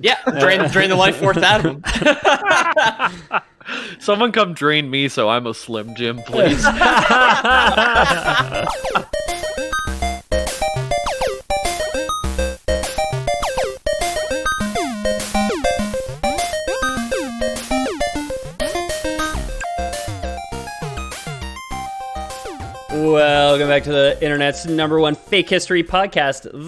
Yeah, drain the life force out of him. Someone come drain me so I'm a Slim Jim, please. Welcome back to the internet's number one fake history podcast, The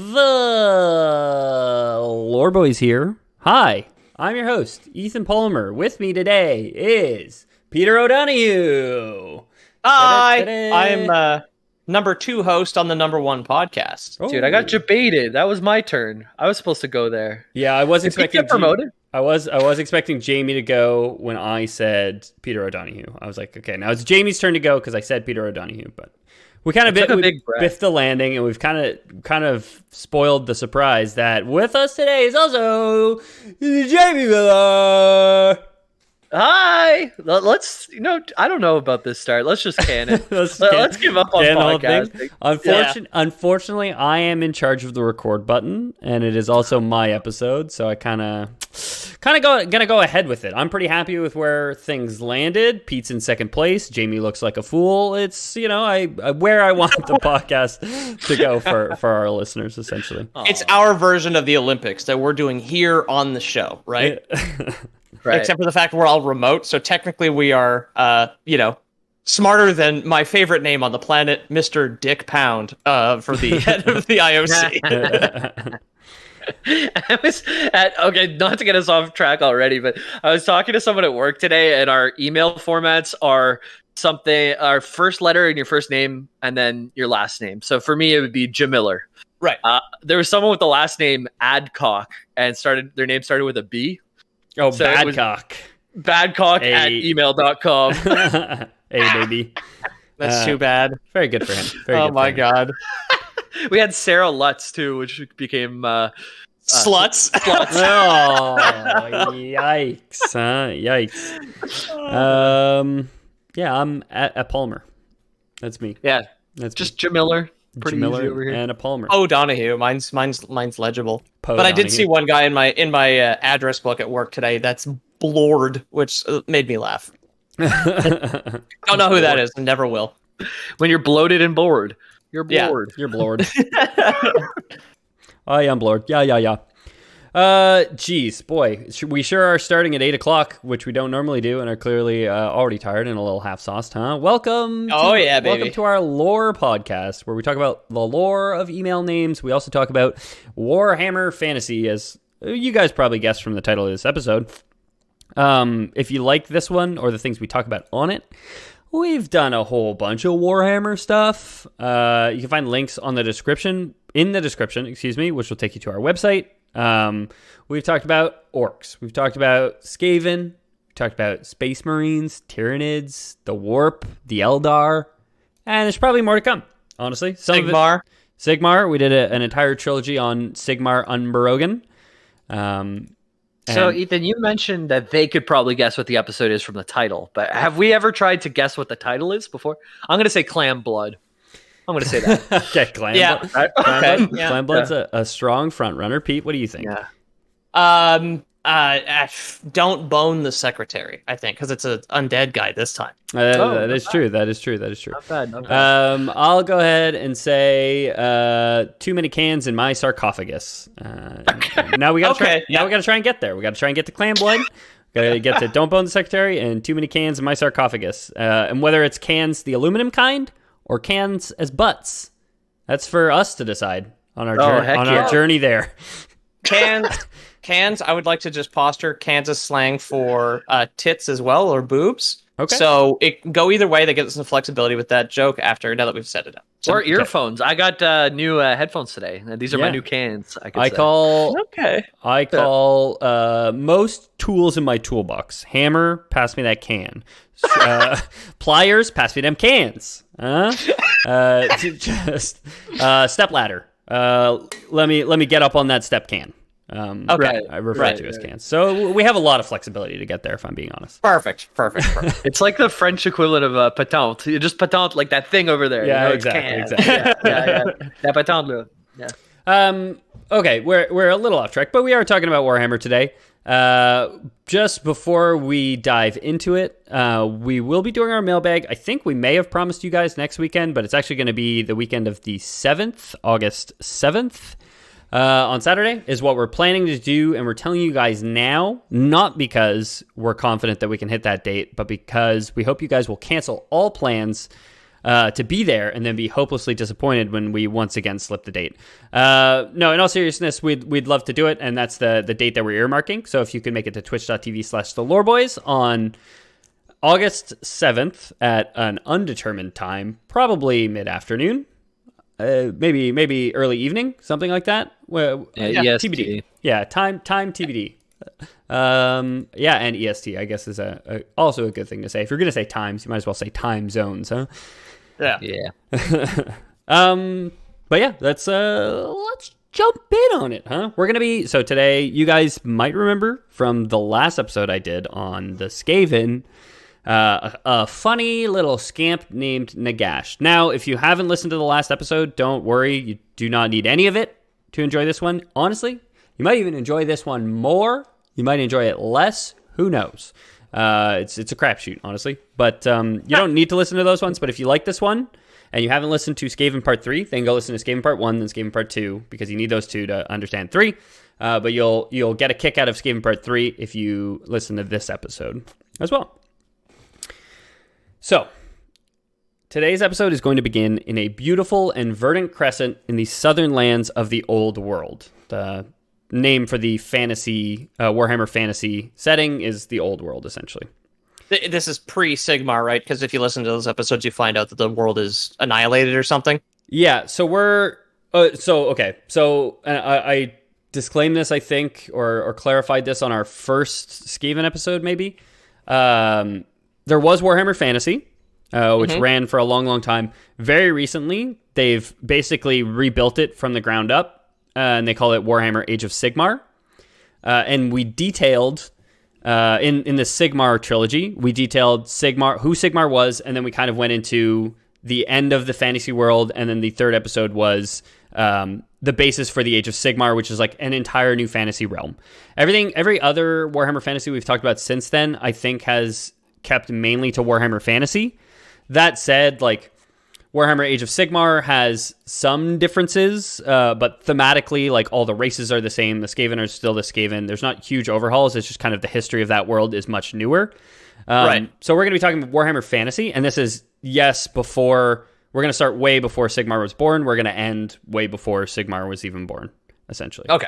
Lore Boys here. Hi, I'm your host, Ethan Palmer. With me today is Peter O'Donoghue. Hi, I'm number 2 host on the number 1 podcast. Oh. Dude, I got debated. That was my turn. I was supposed to go there. Yeah, I was Did he expecting get promoted? I was expecting Jamie to go when I said Peter O'Donoghue. I was like, okay, now it's Jamie's turn to go because I said Peter O'Donoghue, but we kind of biffed the landing, and we've kind of spoiled the surprise that with us today is also Jamie Miller. Hi. Let's, I don't know about this start. Let's just can it. Let's give up on podcasting. Unfortunately, I am in charge of the record button, and it is also my episode, so I kind of gonna go ahead with it. I'm pretty happy with where things landed. Pete's in second place. Jamie looks like a fool. It's I where I want the podcast to go for our listeners, essentially. It's our version of the Olympics that we're doing here on the show, right? Right. Except for the fact we're all remote, so technically we are, smarter than my favorite name on the planet, Mr. Dick Pound, for the head of the IOC. I was not to get us off track already, but I was talking to someone at work today, and our email formats are our first letter in your first name and then your last name. So for me, it would be Jamiller. Right. There was someone with the last name Adcock, and their name started with a B. Oh, So Badcock. Badcock Hey. at email.com. Hey, baby. That's too bad. Very good for him. Oh my god. We had Sarah Lutz too, which became Sluts. Oh, yikes, huh? Yikes. Yeah, I'm at Palmer. That's me. Yeah, That's just Jamiller. Pretty easy Miller over here. and a Palmer. O'Donoghue. Mine's legible. Poe But I did Donahue. see one guy in my address book at work today that's Blord, which made me laugh. Don't know who that is and never will. When you're bloated and bored, you're Yeah. bored. You're blurred. Oh, yeah, I'm blurred. Yeah. Geez, boy, we sure are starting at 8 o'clock, which we don't normally do, and are clearly already tired and a little half-sauced, huh? Welcome to our lore podcast, where we talk about the lore of email names. We also talk about Warhammer Fantasy, as you guys probably guessed from the title of this episode. If you like this one, or the things we talk about on it, we've done a whole bunch of Warhammer stuff. You can find links in the description, which will take you to our website. We've talked about orcs. We've talked about Skaven. We've talked about Space Marines, Tyranids, the Warp, the Eldar, and there's probably more to come, honestly. Sigmar. We did an entire trilogy on Sigmar Unbroken. So, Ethan, you mentioned that they could probably guess what the episode is from the title, but have we ever tried to guess what the title is before? I'm going to say Clam Blood. I'm going to say that. Okay, Clam Blood. Clam Blood's a strong front runner. Pete, what do you think? Yeah. Don't bone the secretary, I think, because it's an undead guy this time. That is true. Not bad. I'll go ahead and say too many cans in my sarcophagus. Now we got to Now we got to try and get there. We got to try and get to Clam Blood. Got to get to Don't Bone the Secretary and too many cans in my sarcophagus. And whether it's cans the aluminum kind or cans as butts, that's for us to decide on our journey there. Cans, I would like to just posture Kansas slang for tits as well, or boobs. Okay. So it can go either way. That gives us some flexibility with that joke now that we've set it up. So, or earphones. I got new headphones today. These are my new cans. I call most tools in my toolbox. Hammer, pass me that can. Pliers, pass me them cans. Step ladder. Let me get up on that step can. I refer to as cans. So we have a lot of flexibility to get there, if I'm being honest. Perfect. It's like the French equivalent of patente. You just patente like that thing over there. Yeah, you know, exactly. Yeah. La patente. Yeah. Okay, we're a little off track, but we are talking about Warhammer today. Just before we dive into it, we will be doing our mailbag. I think we may have promised you guys next weekend, but it's actually going to be the weekend of the 7th, August 7th. On Saturday is what we're planning to do, and we're telling you guys now, not because we're confident that we can hit that date, but because we hope you guys will cancel all plans to be there and then be hopelessly disappointed when we once again slip the date. No, in all seriousness, we'd love to do it, and that's the date that we're earmarking. So if you can make it to twitch.tv/theloreboys on August 7th at an undetermined time, probably mid-afternoon, maybe early evening, something like that. TBD. Yeah, time TBD. And EST, I guess, is also a good thing to say. If you're going to say times, you might as well say time zones, huh? Yeah. But yeah, let's jump in on it, huh? We're gonna be today. You guys might remember from the last episode I did on the Skaven, a funny little scamp named Nagash. Now, if you haven't listened to the last episode, don't worry. You do not need any of it to enjoy this one. Honestly, you might even enjoy this one more. You might enjoy it less. Who knows? It's a crapshoot, honestly. But you don't need to listen to those ones. But if you like this one and you haven't listened to Skaven Part 3, then go listen to Skaven Part 1, then Skaven Part 2, because you need those two to understand 3. But you'll get a kick out of Skaven Part 3 if you listen to this episode as well. So, today's episode is going to begin in a beautiful and verdant crescent in the southern lands of the Old World. The name for the fantasy Warhammer fantasy setting is the Old World, essentially. This is pre-Sigmar, right? Because if you listen to those episodes, you find out that the world is annihilated or something. Yeah, so we're... I disclaimed this, I think, or clarified this on our first Skaven episode, maybe. There was Warhammer Fantasy, which ran for a long, long time. Very recently, they've basically rebuilt it from the ground up. And they call it Warhammer Age of Sigmar. And we detailed, in the Sigmar trilogy, we detailed who Sigmar was, and then we kind of went into the end of the fantasy world, and then the third episode was the basis for the Age of Sigmar, which is like an entire new fantasy realm. Every other Warhammer Fantasy we've talked about since then, I think has kept mainly to Warhammer Fantasy. That said, like, Warhammer Age of Sigmar has some differences, but thematically, like, all the races are the same. The Skaven are still the Skaven. There's not huge overhauls. It's just kind of the history of that world is much newer. Right. So we're going to be talking about Warhammer Fantasy, and this is, we're going to start way before Sigmar was born. We're going to end way before Sigmar was even born, essentially. Okay.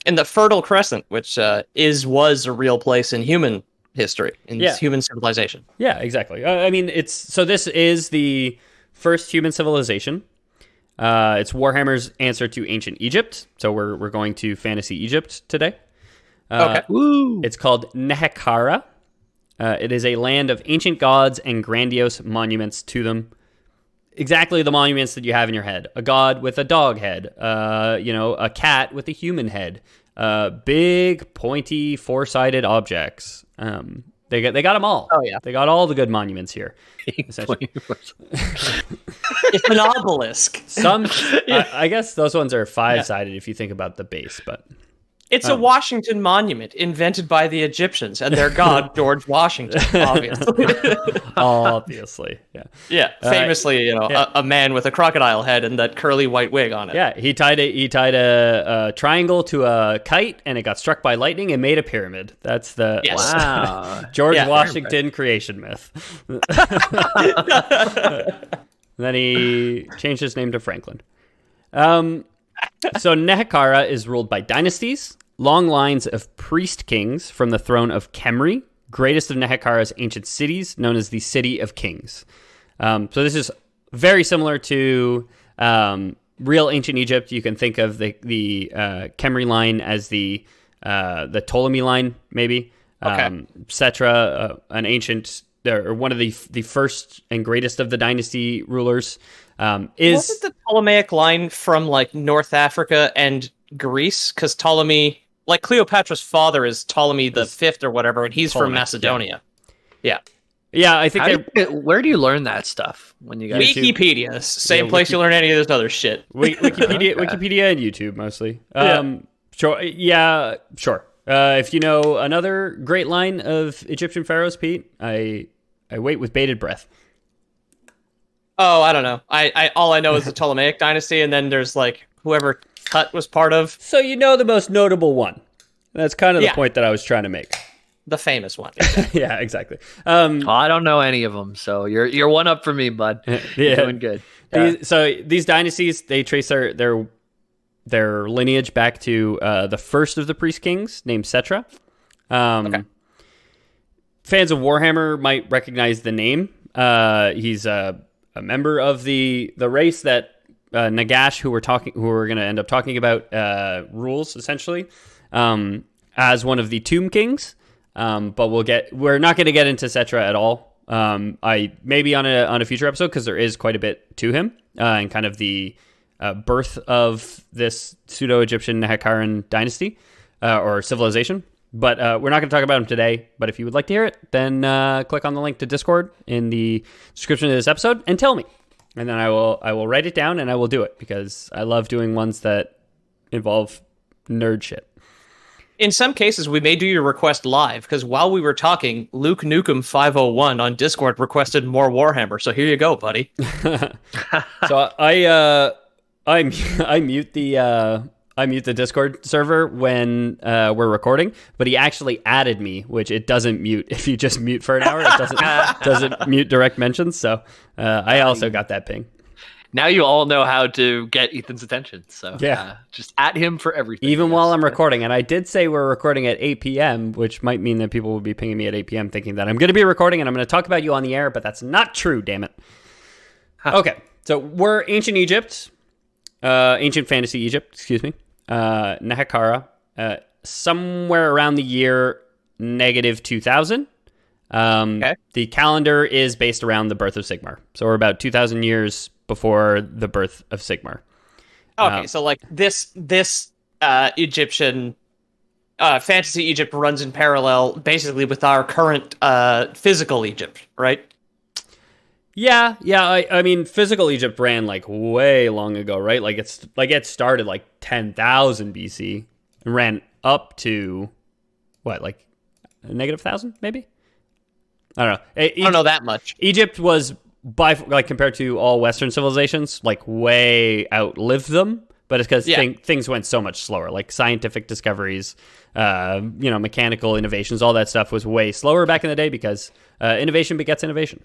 In the Fertile Crescent, which was a real place in human history, in human civilization. Yeah, exactly. This is the first human civilization. It's Warhammer's answer to ancient Egypt. So we're going to fantasy Egypt today. Okay. Woo. It's called Nehekhara. It is a land of ancient gods and grandiose monuments to them. Exactly the monuments that you have in your head. A god with a dog head. A cat with a human head. Big, pointy, four-sided objects. They got them all. Oh yeah, they got all the good monuments here. It's an obelisk. I guess those ones are five-sided if you think about the base, but it's a Washington monument invented by the Egyptians and their god George Washington, obviously. Obviously, yeah. Yeah, famously, a man with a crocodile head and that curly white wig on it. Yeah, he tied a triangle to a kite and it got struck by lightning and made a pyramid. That's the George Washington creation myth. Then he changed his name to Franklin. So Nehekhara is ruled by dynasties, long lines of priest kings from the throne of Khemri, greatest of Nehekhara's ancient cities, known as the City of Kings. So this is very similar to real ancient Egypt. You can think of the Khemri line as the Ptolemy line, maybe. Cetra, an ancient, or one of the first and greatest of the dynasty rulers. Wasn't the Ptolemaic line from like North Africa and Greece? Because Ptolemy, like Cleopatra's father, is Ptolemy the Fifth or whatever, and he's from Macedonia. Yeah. Yeah, I think where do you learn that stuff when you guys Wikipedia, same place you learn any of this other shit. Wikipedia and YouTube mostly. Sure. If you know another great line of Egyptian pharaohs, Pete, I wait with bated breath. Oh, I don't know. I all I know is the Ptolemaic dynasty, and then there's like whoever Tut was part of. So you know the most notable one. That's kind of the point that I was trying to make. The famous one. Yeah, exactly. I don't know any of them, so you're one up for me, bud. You're doing good. So these dynasties, they trace their lineage back to the first of the priest kings, named Setra. Fans of Warhammer might recognize the name. He's a member of the race that Nagash, who we're going to end up talking about, rules essentially, as one of the Tomb Kings. But we're not going to get into Setra at all. I maybe on a future episode, because there is quite a bit to him, and kind of the birth of this pseudo-Egyptian Nehekhara dynasty or civilization. But we're not going to talk about him today. But if you would like to hear it, then click on the link to Discord in the description of this episode and tell me. And then I will write it down and I will do it, because I love doing ones that involve nerd shit. In some cases, we may do your request live, because while we were talking, Luke Nukem 501 on Discord requested more Warhammer. So here you go, buddy. So I mute the Discord server when we're recording, but he actually added me, which it doesn't mute if you just mute for an hour. It doesn't mute direct mentions. So I also got that ping. Now you all know how to get Ethan's attention. So just at him for everything. Even while I'm recording. And I did say we're recording at 8 p.m., which might mean that people will be pinging me at 8 p.m. thinking that I'm going to be recording and I'm going to talk about you on the air, but that's not true, damn it. Okay, so we're ancient Egypt, ancient fantasy Egypt, excuse me, Nehekhara, somewhere around the year -2000. The calendar is based around the birth of Sigmar. So we're about 2,000 years before the birth of Sigmar. Okay, so like this Egyptian fantasy Egypt runs in parallel basically with our current physical Egypt, right? Yeah. I mean, physical Egypt ran like way long ago, right? Like it started like 10,000 BC and ran up to what, like -1,000 maybe? I don't know. I don't know that much. Egypt was compared to all Western civilizations, like way outlived them, but it's because things went so much slower. Like scientific discoveries, mechanical innovations, all that stuff was way slower back in the day because innovation begets innovation.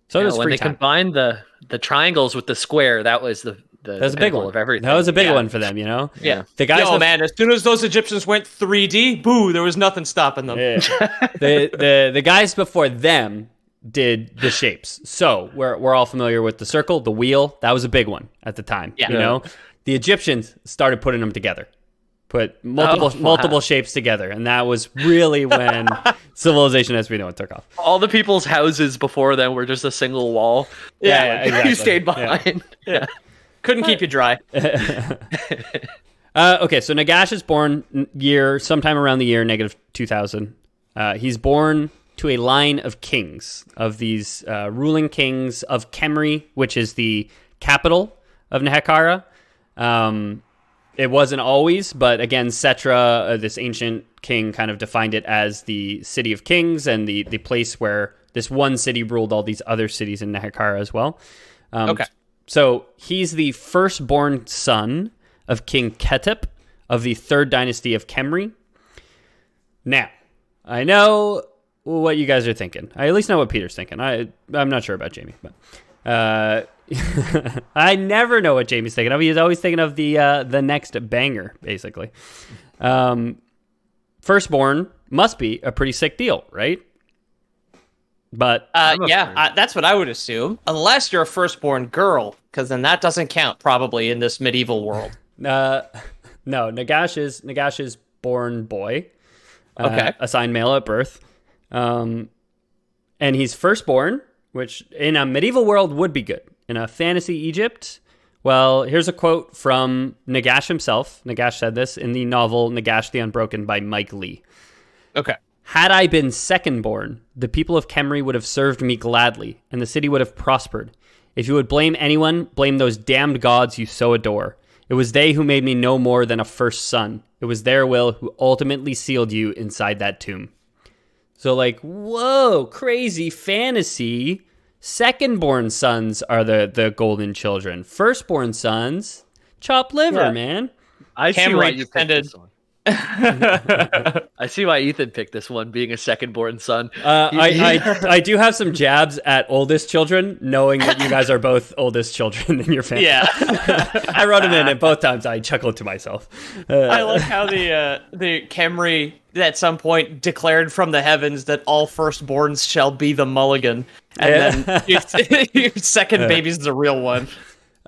So when they combined the triangles with the square, that was that was a big one of everything. That was a big one for them, you know. Yeah, the guys. Man, as soon as those Egyptians went 3D, boo! There was nothing stopping them. Yeah. the guys before them did the shapes. So we're all familiar with the circle, the wheel. That was a big one at the time. Yeah. You know, the Egyptians started putting them together. Put multiple shapes together, and that was really when civilization as we know it took off. All the people's houses before then were just a single wall. Yeah, exactly. You stayed behind. Yeah. Couldn't keep you dry. Okay, so Nagash is born sometime around the year -2000. He's born to a line of kings, of these ruling kings of Khemri, which is the capital of Nehekhara. It wasn't always, but again, Setra, this ancient king, kind of defined it as the city of kings and the place where this one city ruled all these other cities in Nehekhara as well. Okay. So he's the firstborn son of King Ketep of the third dynasty of Khemri. Now, I know what you guys are thinking. I at least know what Peter's thinking. I'm not sure about Jamie, but I never know what Jamie's thinking of. He's always thinking of the next banger, basically. Firstborn must be a pretty sick deal, right? But that's what I would assume, unless you're a firstborn girl, because then that doesn't count probably in this medieval world. No, Nagash is born boy. Okay, assigned male at birth, and he's firstborn, which in a medieval world would be good. In a fantasy Egypt, well, here's a quote from Nagash himself. Nagash said this in the novel Nagash the Unbroken by Mike Lee. Okay. Had I been second-born, the people of Khemri would have served me gladly, and the city would have prospered. If you would blame anyone, blame those damned gods you so adore. It was they who made me no more than a first son. It was their will who ultimately sealed you inside that tomb. So, like, whoa, crazy fantasy. Second-born sons are the golden children. First-born sons, chop liver, man. I see why you picked this one. I see why Ethan picked this one, being a second-born son. I do have some jabs at oldest children, knowing that you guys are both oldest children in your family. Yeah. I wrote them in, and both times I chuckled to myself. I like how the Khemri at some point declared from the heavens that all firstborns shall be the mulligan, and then your second baby's the real one.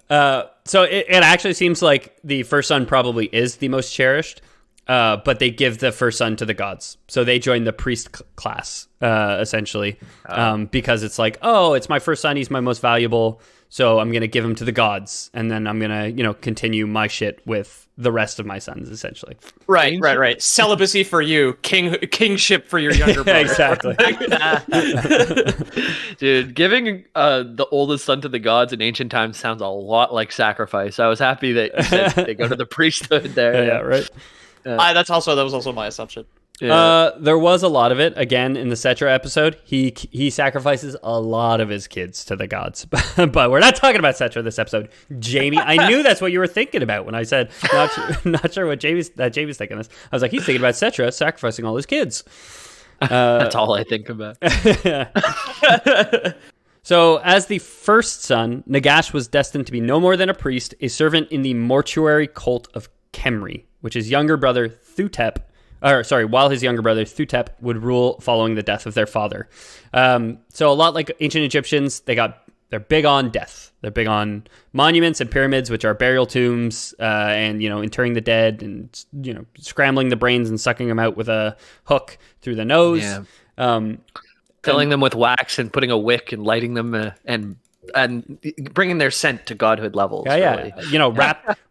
So it actually seems like the first son probably is the most cherished. But they give the first son to the gods. So they join the priest class, essentially, because it's like, oh, it's my first son. He's my most valuable. So I'm going to give him to the gods. And then I'm going to, continue my shit with the rest of my sons, essentially. Right. Celibacy for you. Kingship for your younger brother. Exactly. Dude, giving the oldest son to the gods in ancient times sounds a lot like sacrifice. I was happy that you said they go to the priesthood there. Yeah, right. That was also my assumption. Yeah. There was a lot of it again in the Cetra episode. He sacrifices a lot of his kids to the gods, but we're not talking about Cetra this episode. Jamie, I knew that's what you were thinking about when I said not sure what Jamie's thinking this. I was like, he's thinking about Cetra sacrificing all his kids. That's all I think about. So, as the first son, Nagash was destined to be no more than a priest, a servant in the mortuary cult of Khemri, which his younger brother while his younger brother Thutep would rule following the death of their father. So a lot like ancient Egyptians, they're big on death. They're big on monuments and pyramids, which are burial tombs, and interring the dead, and scrambling the brains and sucking them out with a hook through the nose. Yeah. Filling them with wax and putting a wick and lighting them and bringing their scent to godhood levels. Yeah.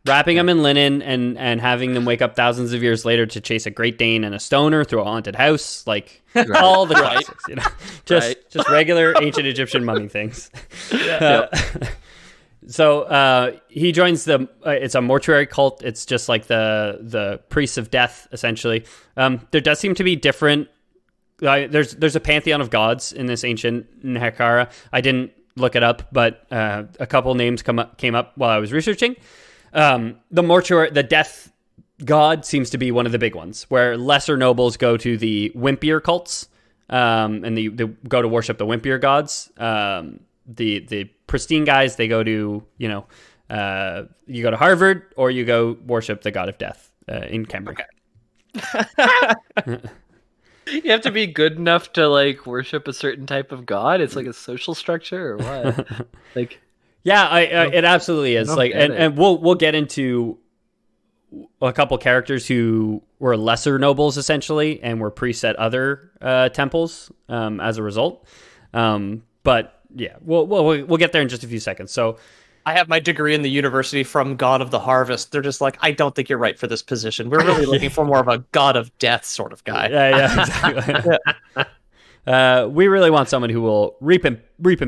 Wrapping them in linen and having them wake up thousands of years later to chase a Great Dane and a stoner through a haunted house, like all the classics, just regular ancient Egyptian mummy things. So he joins it's a mortuary cult. It's just like the priests of death, essentially. There does seem to be different. There's a pantheon of gods in this ancient Nehekhara. I didn't look it up, but a couple names came up while I was researching. The death god seems to be one of the big ones, where lesser nobles go to the wimpier cults, and they go to worship the wimpier gods. The pristine guys, they go to you go to Harvard, or you go worship the god of death in Khemri. Okay. You have to be good enough to worship a certain type of god. It's like a social structure, or what? It absolutely is. And we'll get into a couple characters who were lesser nobles essentially, and were priests at other temples as a result. But yeah, we'll get there in just a few seconds. So. I have my degree in the university from God of the Harvest. They're just like, I don't think you're right for this position. We're really looking for more of a God of Death sort of guy. Yeah, exactly. We really want someone who will reap and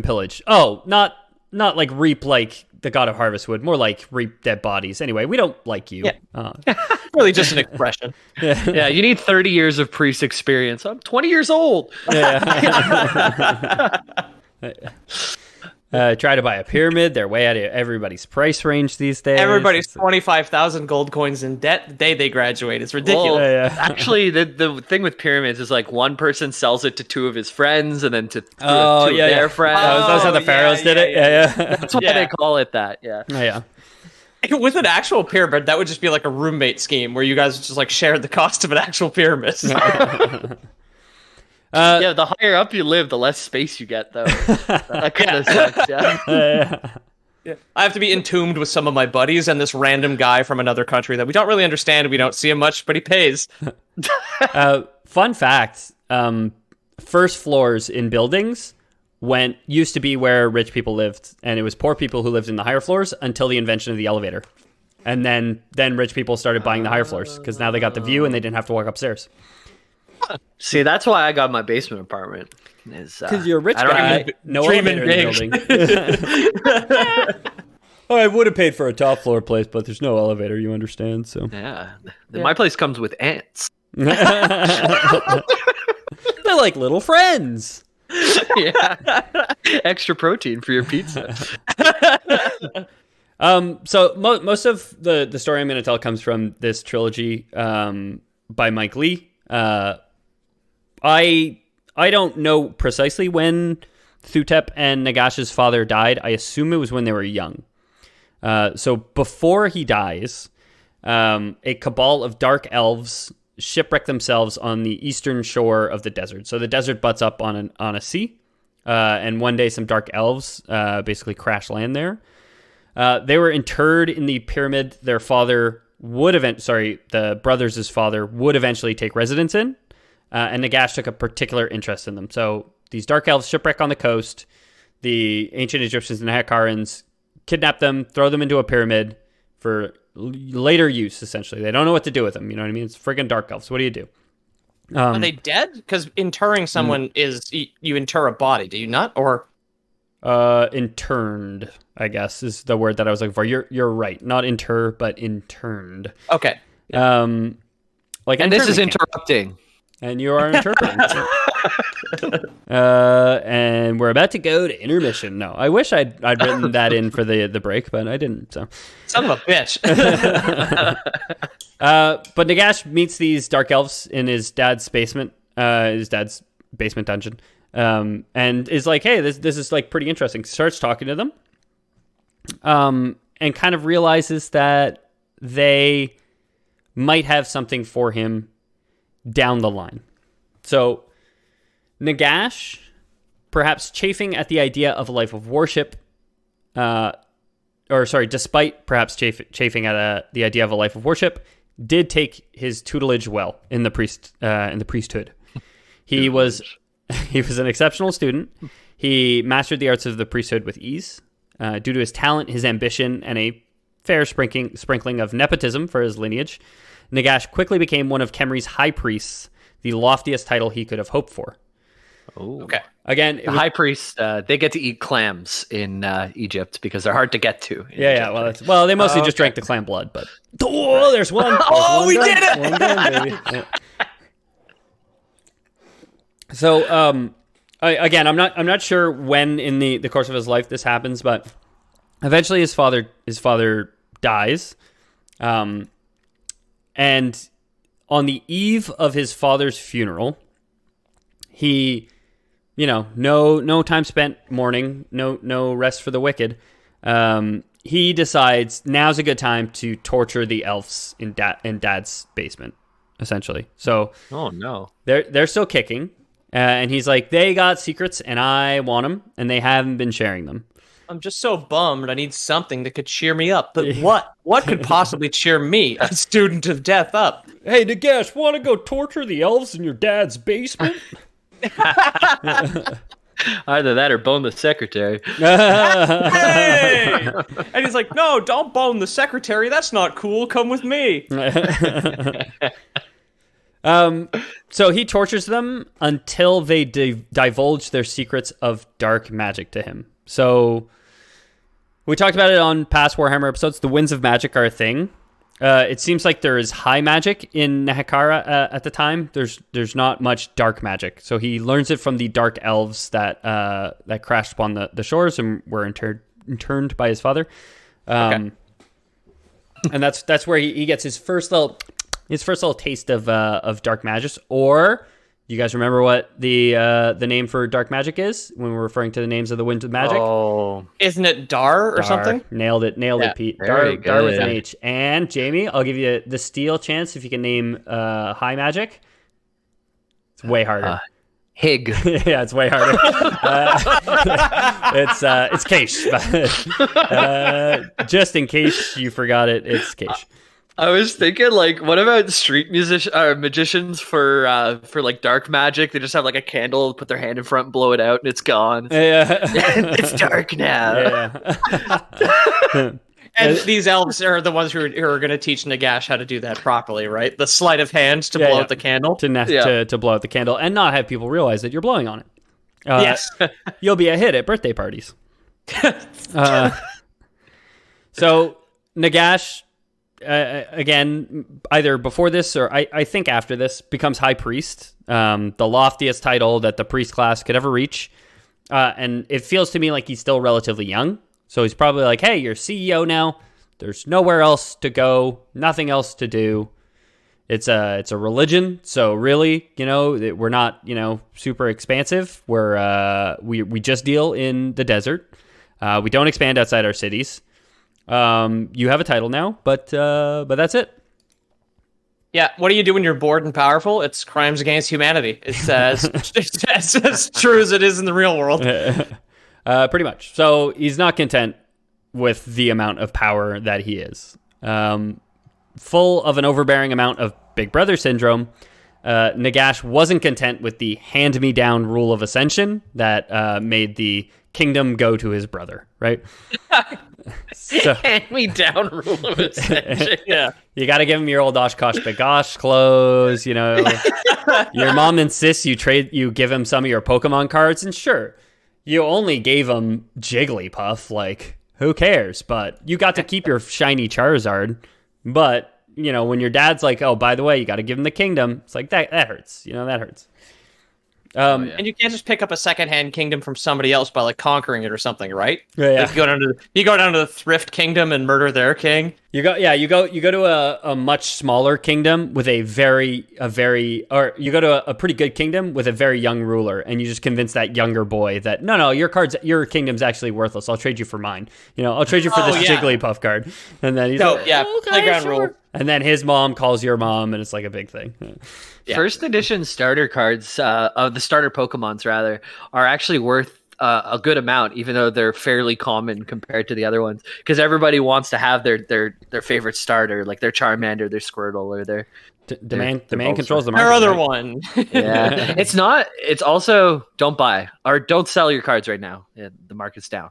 pillage. Oh, not like reap like the God of Harvest would, more like reap dead bodies. Anyway, we don't like you. Yeah. Really just an expression. Yeah, you need 30 years of priest experience. I'm 20 years old. Yeah. Try to buy a pyramid. They're way out of everybody's price range these days. Everybody's 25,000 gold coins in debt the day they graduate. It's ridiculous. Well, Actually, the thing with pyramids is one person sells it to two of his friends, and then to two of their friends. That's how the pharaohs did it. Yeah. That's why they call it that. Yeah. With an actual pyramid, that would just be like a roommate scheme where you guys just shared the cost of an actual pyramid. The higher up you live, the less space you get, though. That kind of sucks, Yeah. I have to be entombed with some of my buddies and this random guy from another country that we don't really understand. We don't see him much, but he pays. Fun fact, first floors in buildings used to be where rich people lived, and it was poor people who lived in the higher floors until the invention of the elevator. And then rich people started buying the higher floors because now they got the view and they didn't have to walk upstairs. See, that's why I got my basement apartment. Because you're a rich guy. No elevator in the building. Oh, I would have paid for a top floor place, but there's no elevator. You understand? So yeah. My place comes with ants. They're like little friends. Yeah. Extra protein for your pizza. So most of the story I'm going to tell comes from this trilogy by Mike Lee. I don't know precisely when Thutep and Nagash's father died. I assume it was when they were young. So before he dies, a cabal of dark elves shipwreck themselves on the eastern shore of the desert. So the desert butts up on a sea, and one day some dark elves basically crash land there. They were interred in the pyramid their father would the brothers' father would eventually take residence in, and Nagash took a particular interest in them. So these dark elves shipwreck on the coast. The ancient Egyptians and Nehekharans kidnap them, throw them into a pyramid for later use, essentially. They don't know what to do with them. You know what I mean? It's friggin' dark elves. What do you do? Are they dead? Because interring someone is... You inter a body, do you not? Or... interned, I guess, is the word that I was looking for. You're right. Not inter, but interned. Okay. And this is interrupting. And you are interpreting. And we're about to go to intermission. No, I wish I'd written that in for the break, but I didn't. So, son of a bitch. But Nagash meets these dark elves in his dad's basement dungeon, and is like, "Hey, this is like pretty interesting." Starts talking to them, and kind of realizes that they might have something for him down the line. So Nagash, perhaps chafing at the idea of a life of worship, despite perhaps chafing at the idea of a life of worship, did take his tutelage well in the priesthood. He was an exceptional student. He mastered the arts of the priesthood with ease, due to his talent, his ambition, and a fair sprinkling of nepotism for his lineage. Nagash quickly became one of Khemri's high priests, the loftiest title he could have hoped for. Oh, okay. Again, the high priests, they get to eat clams in Egypt because they're hard to get to. Yeah. Well, they mostly just drank the clam blood, but there's one. We did it! One done, baby. Yeah. So, I'm not sure when in the course of his life this happens, but eventually his father dies. And on the eve of his father's funeral, he, no time spent mourning, no rest for the wicked. He decides now's a good time to torture the elves in Dad's basement, essentially. So, oh no, they're still kicking, and he's like, they got secrets, and I want them, and they haven't been sharing them. I'm just so bummed. I need something that could cheer me up. But what? What could possibly cheer me, a student of death, up? Hey, Nagash, want to go torture the elves in your dad's basement? Either that or bone the secretary. Hey! And he's like, no, don't bone the secretary. That's not cool. Come with me. So he tortures them until they divulge their secrets of dark magic to him. So we talked about it on past Warhammer episodes. The winds of magic are a thing. It seems like there is high magic in Nehekhara at the time. There's not much dark magic. So he learns it from the dark elves that crashed upon the shores and were interned by his father. And that's where he gets his first little taste of dark magic. Or you guys remember what the name for dark magic is when we're referring to the names of the winds of magic? Oh, isn't it Dar or something? Nailed it, Pete. Dar with an H. And Jamie, I'll give you the steal chance if you can name high magic. It's way harder. Hig. Yeah, it's way harder. It's Keish. Just in case you forgot it, it's Keish. I was thinking, like, what about street magicians for like dark magic? They just have like a candle, put their hand in front, and blow it out, and it's gone. Yeah. It's dark now. Yeah. And these elves are the ones who are going to teach Nagash how to do that properly, right? The sleight of hand to blow out the candle. To blow out the candle and not have people realize that you're blowing on it. Yes. You'll be a hit at birthday parties. So Nagash, again, either before this or I think after this, becomes High Priest, the loftiest title that the priest class could ever reach. And it feels to me like he's still relatively young. So he's probably like, hey, you're CEO now. There's nowhere else to go, nothing else to do. It's a religion. So really, we're not, super expansive. We just deal in the desert. We don't expand outside our cities. You have a title now, but that's it. Yeah, what do you do when you're bored and powerful? It's crimes against humanity. It's as true as it is in the real world. Pretty much. So he's not content with the amount of power that he is. Full of an overbearing amount of Big Brother syndrome, Nagash wasn't content with the hand-me-down rule of ascension that made the kingdom go to his brother, right? So, hand-me-down rule of ascension. Yeah. You got to give him your old Oshkosh Bagosh clothes, Your mom insists you give him some of your Pokemon cards, and sure, you only gave him Jigglypuff, like, who cares? But you got to keep your shiny Charizard, but when your dad's like, oh, by the way, you got to give him the kingdom. It's like, that hurts. That hurts. And you can't just pick up a secondhand kingdom from somebody else by like conquering it or something, right? Yeah. Like, you go down to the Thrift Kingdom and murder their king. You go to a much smaller kingdom with you go to a pretty good kingdom with a very young ruler, and you just convince that younger boy that no, your kingdom's actually worthless. I'll trade you for mine. I'll trade you for this Jigglypuff card. And then he's playground rule. And then his mom calls your mom, and it's like a big thing. Yeah. First edition starter cards of the starter Pokemons rather are actually worth a good amount, even though they're fairly common compared to the other ones, because everybody wants to have their favorite starter, like their Charmander, their Squirtle, or their demand controls the market. Our other one. Yeah, it's also don't buy or don't sell your cards right now. Yeah, the market's down.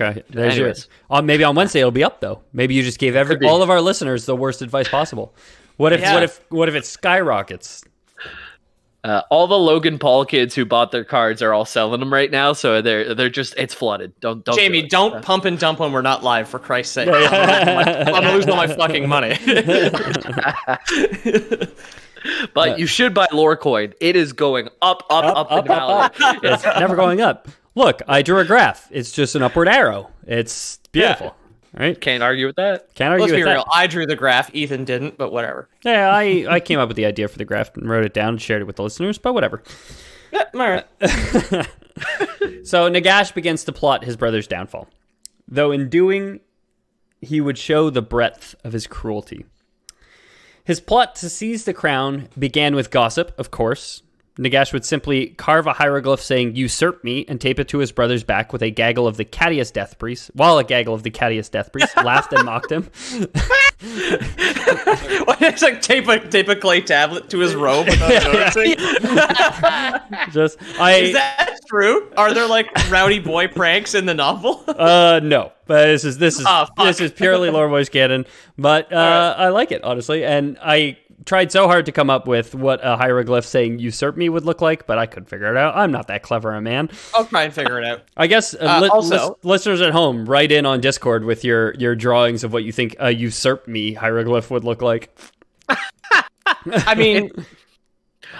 Okay, there's yours. Maybe on Wednesday it'll be up though. Maybe you just gave all of our listeners the worst advice possible. What if it skyrockets? All the Logan Paul kids who bought their cards are all selling them right now, so they're just it's flooded. Don't Jamie, don't pump and dump when we're not live, for Christ's sake. I'm gonna lose all my fucking money. But you should buy Lore Coin. It is going up and down. It's never going up. Look, I drew a graph. It's just an upward arrow. It's beautiful. Yeah. Right? Can't argue with that. Let's be real. I drew the graph. Ethan didn't, but whatever. Yeah, I came up with the idea for the graph and wrote it down and shared it with the listeners, but whatever. Yeah, all right. So Nagash begins to plot his brother's downfall, though in doing, he would show the breadth of his cruelty. His plot to seize the crown began with gossip, of course. Nagash would simply carve a hieroglyph saying, "Usurp me," and tape it to his brother's back with a gaggle of the Cadius Death Priest, while a gaggle of the Cadius Death Priest laughed and mocked him. It's like tape a clay tablet to his robe without noticing. Is that true? Are there like rowdy boy pranks in the novel? No. But this is purely Lore Boys canon. But I like it, honestly, and I tried so hard to come up with what a hieroglyph saying "usurp me" would look like, but I couldn't figure it out. I'm not that clever a man. I'll try and figure it out. I guess listeners at home, write in on Discord with your drawings of what you think a "usurp me" hieroglyph would look like. I mean,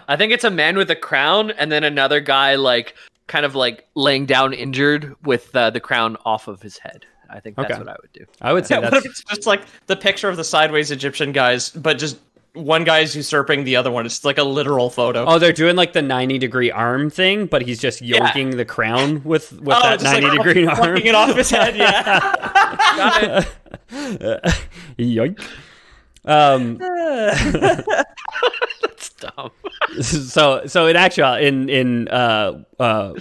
I think it's a man with a crown and then another guy kind of laying down injured with the crown off of his head. I think that's what I would do. I would say what if it's just like the picture of the sideways Egyptian guys, but just one guy's usurping the other one. It's like a literal photo. Oh, they're doing like the 90-degree arm thing, but he's just yoking the crown with that 90-degree arm. Fucking it off his head, yeah. Got it. Yoink. That's dumb. So in actual in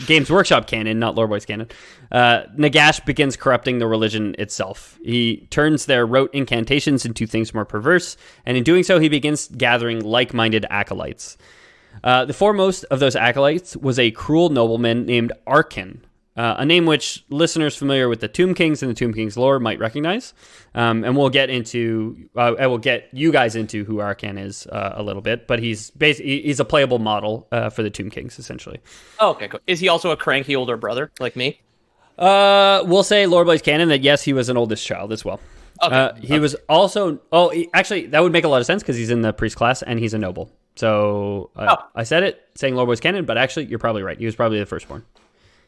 Games Workshop canon, not Lore Boys canon, Nagash begins corrupting the religion itself. He turns their rote incantations into things more perverse, and in doing so, he begins gathering like-minded acolytes. The foremost of those acolytes was a cruel nobleman named Arkhan, a name which listeners familiar with the Tomb Kings and the Tomb Kings lore might recognize. And we'll get into, I will get you guys into who Arkhan is a little bit, but he's a playable model for the Tomb Kings, essentially. Oh, okay, cool. Is he also a cranky older brother like me? We'll say Loreblade's canon that yes, he was an oldest child as well. Okay. He was also, actually, that would make a lot of sense because he's in the priest class and he's a noble. So I said it, saying Loreblade's canon, but actually, you're probably right. He was probably the firstborn.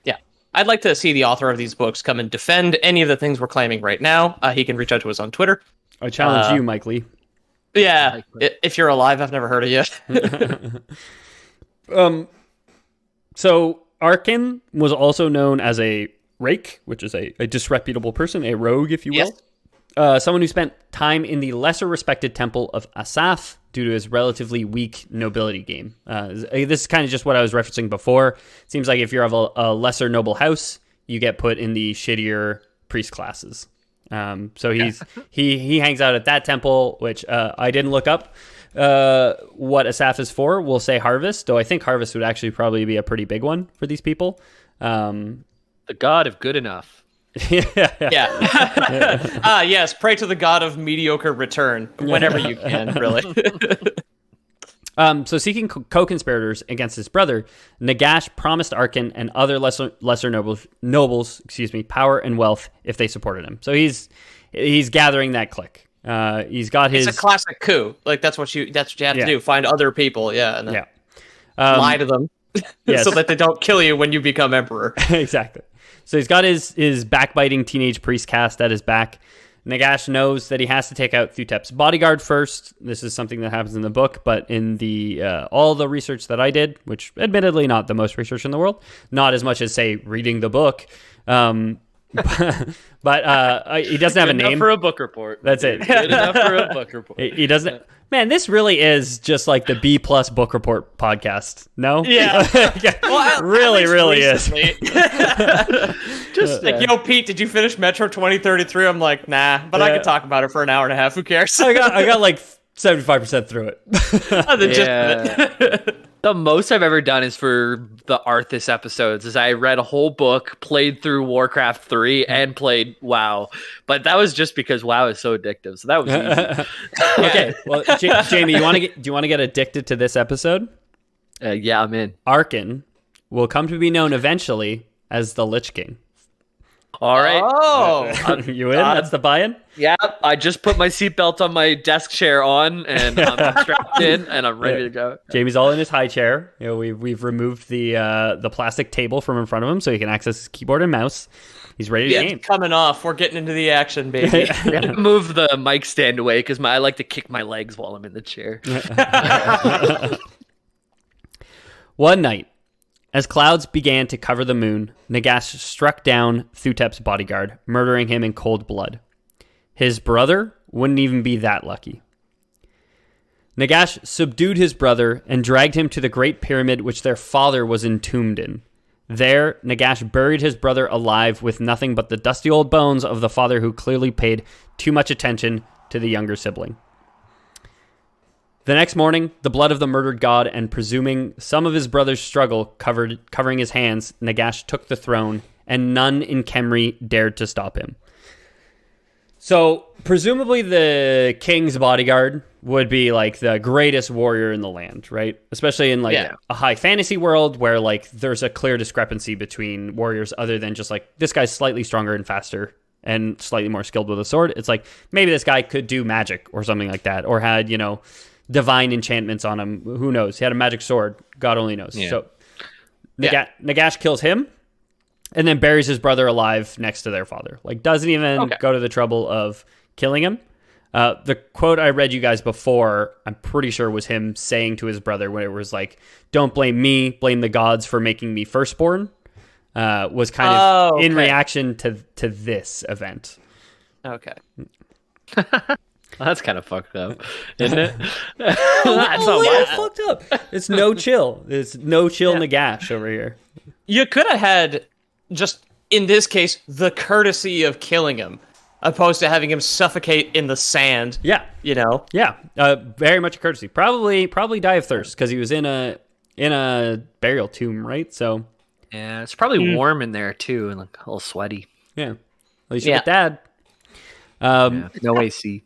Yeah. I'd like to see the author of these books come and defend any of the things we're claiming right now. He can reach out to us on Twitter. I challenge you, Mike Lee. Yeah, if you're alive, I've never heard of you. So Arkhan was also known as a rake, which is a disreputable person, a rogue, if you will. Yes. Someone who spent time in the lesser respected temple of Asaph due to his relatively weak nobility game. This is kind of just what I was referencing before. It seems like if you're of a lesser noble house, you get put in the shittier priest classes. So he hangs out at that temple, which I didn't look up what Asaph is for. We'll say harvest, though I think harvest would actually probably be a pretty big one for these people. The god of good enough. Yeah. Yes, pray to the god of mediocre return whenever you can, really. So seeking co-conspirators against his brother, Nagash promised Arkhan and other lesser nobles, power and wealth if they supported him. So he's gathering that clique. He's got his. It's a classic coup. Like that's what you have to do. Find other people, and then lie to them, so that they don't kill you when you become emperor. Exactly. So he's got his backbiting teenage priest caste at his back. Nagash knows that he has to take out Thutep's bodyguard first. This is something that happens in the book, but in the all the research that I did, which admittedly not the most research in the world, not as much as, say, reading the book, but he doesn't have a name. For a book report. That's it. Good enough for a book report. He doesn't... Man, this really is just like the B+ book report podcast. No? Yeah. Well, really is. Just like, yo, Pete, did you finish Metro 2033? I'm like, nah, but I could talk about it for an hour and a half. Who cares? I got like 75% through it. The most I've ever done is for the Arthas episodes. Is I read a whole book, played through Warcraft 3, and played WoW. But that was just because WoW is so addictive. So that was easy. Okay, well, Jamie, do you want to get addicted to this episode? Yeah, I'm in. Arkhan will come to be known eventually as the Lich King. All right. Oh, you in? That's the buy-in? Yeah, I just put my seatbelt on my desk chair on, and I'm strapped in, and I'm ready to go. Jamie's all in his high chair. You know, we've removed the plastic table from in front of him so he can access his keyboard and mouse. He's ready to game. It's coming off. We're getting into the action, baby. I'm gonna move the mic stand away because I like to kick my legs while I'm in the chair. One night, as clouds began to cover the moon, Nagash struck down Thutep's bodyguard, murdering him in cold blood. His brother wouldn't even be that lucky. Nagash subdued his brother and dragged him to the great pyramid which their father was entombed in. There, Nagash buried his brother alive with nothing but the dusty old bones of the father who clearly paid too much attention to the younger sibling. The next morning, the blood of the murdered god and presuming some of his brother's struggle covering his hands, Nagash took the throne, and none in Khemri dared to stop him. So, presumably the king's bodyguard would be like the greatest warrior in the land, right? Especially in a high fantasy world where like there's a clear discrepancy between warriors other than just like this guy's slightly stronger and faster and slightly more skilled with a sword. It's like maybe this guy could do magic or something like that, or had, divine enchantments on him. Who knows? He had a magic sword. God only knows. Yeah. So Nagash kills him and then buries his brother alive next to their father. Like, doesn't even go to the trouble of killing him. The quote I read you guys before, I'm pretty sure was him saying to his brother when it was like, don't blame me, blame the gods for making me firstborn, was kind of in reaction to this event. Okay. That's kind of fucked up, isn't it? That's not fucked up. It's no chill. It's no chill Nagash over here. You could have had, just in this case, the courtesy of killing him, opposed to having him suffocate in the sand. Yeah. Yeah. Very much a courtesy. Probably die of thirst because he was in a burial tomb, right? So Yeah, it's probably warm in there too, and like a little sweaty. Yeah, at least you get Dad. No AC.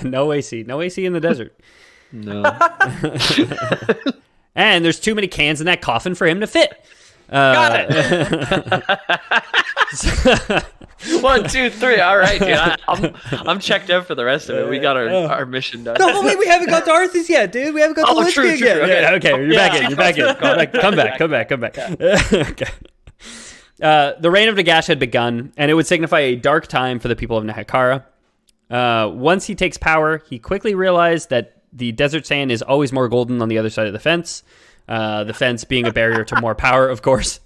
No AC. No AC in the desert. No. And there's too many cans in that coffin for him to fit. Got it. 1, 2, 3. All right, dude. I'm checked out for the rest of it. We got our mission done. No, wait, we haven't got to Arthas yet, dude. We haven't got to Lichfield yet. Okay, you're back in. Come back. Okay. The reign of Nagash had begun, and it would signify a dark time for the people of Nehekhara. Once he takes power, he quickly realized that the desert sand is always more golden on the other side of the fence. The fence being a barrier to more power, of course.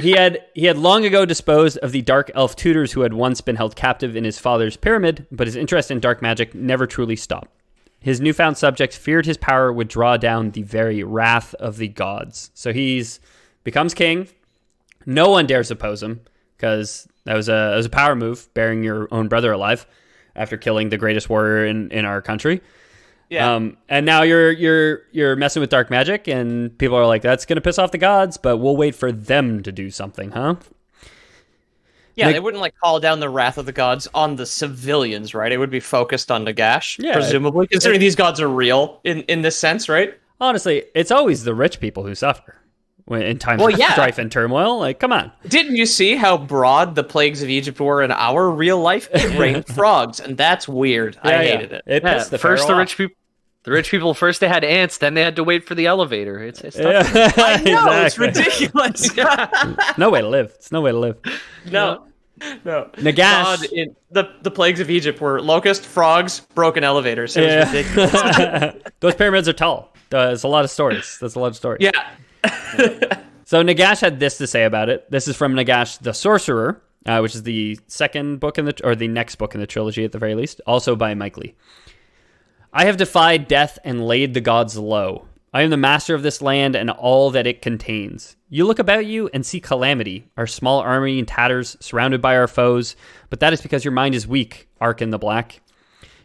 He had long ago disposed of the dark elf tutors who had once been held captive in his father's pyramid, but his interest in dark magic never truly stopped. His newfound subjects feared his power would draw down the very wrath of the gods. So he's becomes king. No one dares oppose him because that was a power move, burying your own brother alive after killing the greatest warrior in our country. Yeah. And now you're messing with dark magic, and people are like, that's going to piss off the gods, but we'll wait for them to do something, huh? Yeah, they wouldn't call down the wrath of the gods on the civilians, right? It would be focused on Nagash, presumably, considering these gods are real in this sense, right? Honestly, it's always the rich people who suffer in times of strife and turmoil. Come on. Didn't you see how broad the plagues of Egypt were in our real life? It rained frogs, and that's weird. I hated it. It pissed the first the rich people. The rich people, first they had ants, then they had to wait for the elevator. It's tough. I know, it's ridiculous. No way to live. It's no way to live. No. Nagash. The plagues of Egypt were locust, frogs, broken elevators. It was ridiculous. Those pyramids are tall. There's a lot of stories. Yeah. So Nagash had this to say about it. This is from Nagash the Sorcerer, which is the second book or the next book in the trilogy at the very least, also by Mike Lee. I have defied death and laid the gods low. I am the master of this land and all that it contains. You look about you and see calamity, our small army in tatters, surrounded by our foes, but that is because your mind is weak, Arkhan the Black.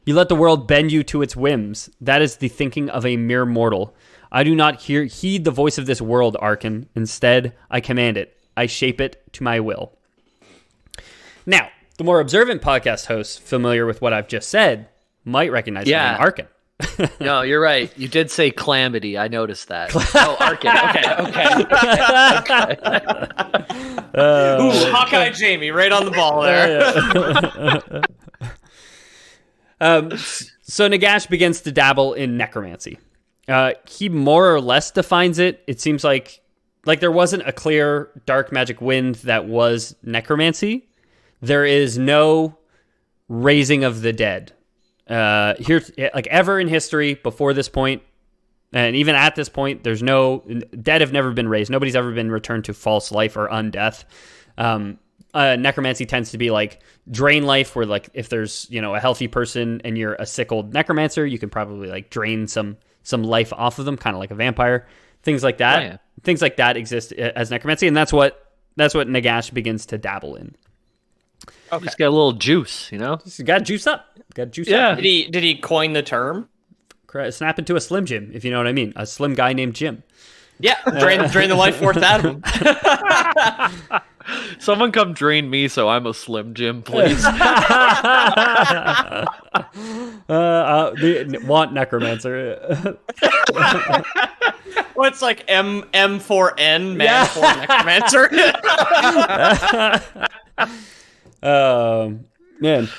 You let the world bend you to its whims. That is the thinking of a mere mortal. I do not heed the voice of this world, Arkhan. Instead, I command it. I shape it to my will. Now, the more observant podcast hosts familiar with what I've just said might recognize the name Arkhan. No, you're right. You did say calamity. I noticed that. Arkhan. Okay. Ooh, Hawkeye Jamie, right on the ball there. So Nagash begins to dabble in necromancy. He more or less defines it. It seems like there wasn't a clear dark magic wind that was necromancy. There is no raising of the dead. Here, ever in history before this point, and even at this point, there's no dead have never been raised. Nobody's ever been returned to false life or undeath. Necromancy tends to be drain life, where if there's a healthy person and you're a sick old necromancer, you can probably drain some life off of them, kind of like a vampire. Things like that. Oh, yeah. Things like that exist as necromancy, and that's what Nagash begins to dabble in. Okay. Just get a little juice, Just got juice up. Up. Did he coin the term? Snap into a Slim Jim, if you know what I mean. A slim guy named Jim. Yeah, drain the life force out of him. Someone come drain me so I'm a Slim Jim, please. Want necromancer. What's M4N, man for necromancer? Man.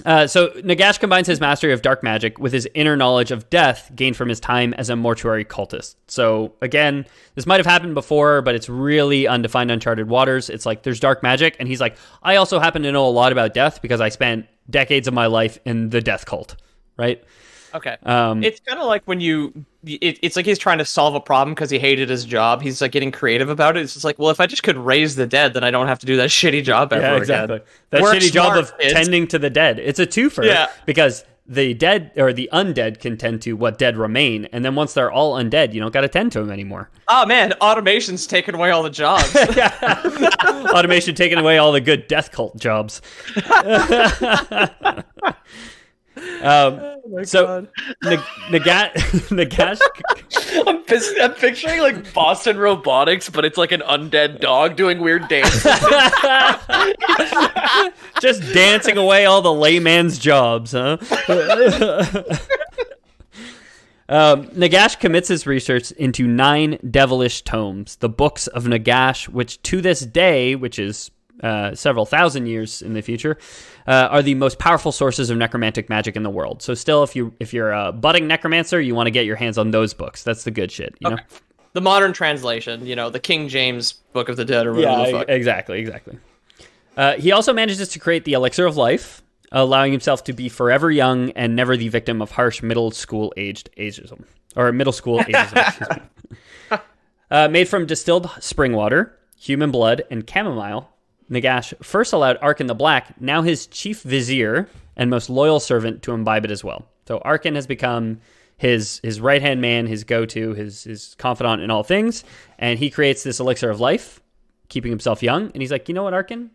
So Nagash combines his mastery of dark magic with his inner knowledge of death gained from his time as a mortuary cultist. So again, this might have happened before, but it's really undefined, uncharted waters. It's there's dark magic, and he's I also happen to know a lot about death because I spent decades of my life in the death cult, right? Okay. It's kind of when it's he's trying to solve a problem because he hated his job. He's getting creative about it. It's just well, if I just could raise the dead, then I don't have to do that shitty job ever again. That shitty job of tending to the dead. It's a twofer because the dead or the undead can tend to what dead remain, and then once they're all undead, you don't got to tend to them anymore. Oh man, automation's taking away all the jobs. Automation taking away all the good death cult jobs. Nagash. I'm picturing like Boston Robotics, but it's like an undead dog doing weird dances. Just dancing away all the layman's jobs, huh? Nagash commits his research into 9 devilish tomes, the Books of Nagash, which to this day, which is several thousand years in the future, are the most powerful sources of necromantic magic in the world. So still, if you're a budding necromancer, you want to get your hands on those books. That's the good shit, you know? The modern translation, the King James Book of the Dead or whatever the fuck. Exactly. He also manages to create the Elixir of Life, allowing himself to be forever young and never the victim of harsh middle school ageism. Excuse me. Made from distilled spring water, human blood, and chamomile, Nagash first allowed Arkhan the Black, now his chief vizier and most loyal servant, to imbibe it as well. So Arkhan has become his right-hand man, his go-to, his confidant in all things, and he creates this elixir of life, keeping himself young, and he's like, you know what, Arkhan?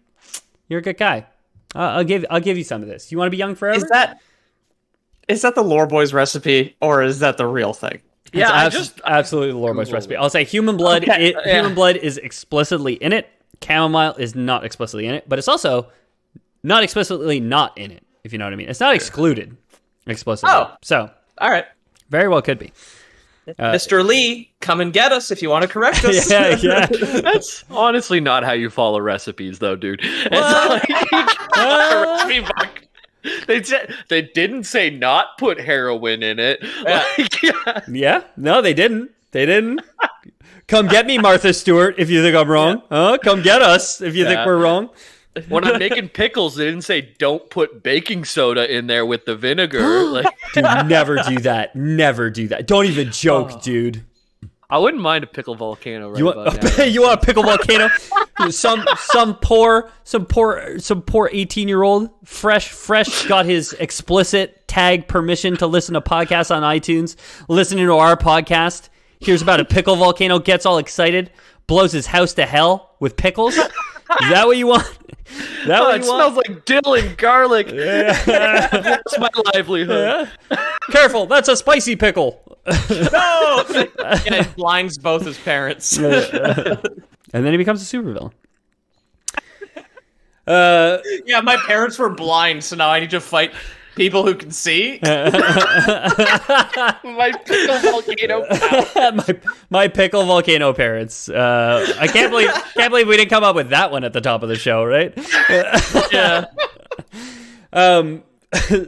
You're a good guy. I'll give you some of this. You want to be young forever? Is that the Lore Boys recipe, or is that the real thing? Yeah, absolutely the Lore Boys recipe. I'll say human blood. Okay. Human blood is explicitly in it. Chamomile is not explicitly in it, but it's also not explicitly not in it, if you know what I mean. It's not excluded explicitly. Oh. So, all right. Very well could be. Mr. Lee, come and get us if you want to correct us. Yeah. That's honestly not how you follow recipes, though, dude. It's like, they didn't say not put heroin in it. Yeah. No, they didn't. Come get me, Martha Stewart, if you think I'm wrong. Come get us if you think we're wrong. When I'm making pickles, they didn't say don't put baking soda in there with the vinegar. Dude, never do that. Never do that. Don't even joke, dude. I wouldn't mind a pickle volcano you want a pickle volcano? Some poor 18-year-old fresh got his explicit tag permission to listen to podcasts on iTunes, listening to our podcast, hears about a pickle volcano, gets all excited, blows his house to hell with pickles. Is that what you want? It smells like dill and garlic. That's my livelihood. Yeah. Careful, that's a spicy pickle. No! It blinds both his parents. And then he becomes a supervillain. My parents were blind, so now I need to fight people who can see. My pickle volcano parents. my pickle volcano parents. I can't believe we didn't come up with that one at the top of the show, right? Yeah.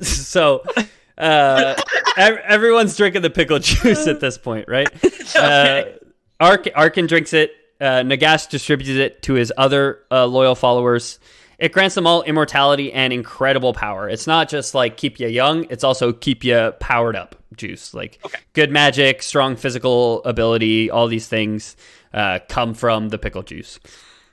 So everyone's drinking the pickle juice at this point, right? Okay. Arkhan drinks it. Nagash distributes it to his other loyal followers. It grants them all immortality and incredible power. It's not just like keep you young, it's also keep you powered up juice. Good magic, strong physical ability, all these things come from the pickle juice.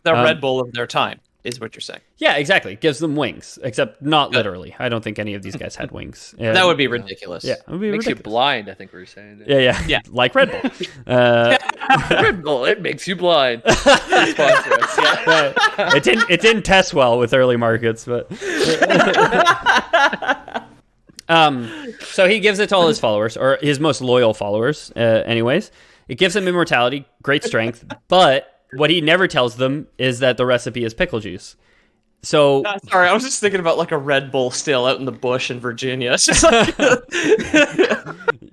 The Red Bull of their time is what you're saying. Yeah, exactly. It gives them wings, except not literally. I don't think any of these guys had wings. That would be ridiculous. Yeah, it would be makes ridiculous. you blind, I think we were saying. Yeah. Like Red Bull. Red Bull, it makes you blind. It didn't test well with early markets, but so he gives it to all his followers, or his most loyal followers. Anyways, it gives them immortality, great strength, but what he never tells them is that the recipe is pickle juice. So sorry, I was just thinking about like a Red Bull still out in the bush in Virginia. It's just like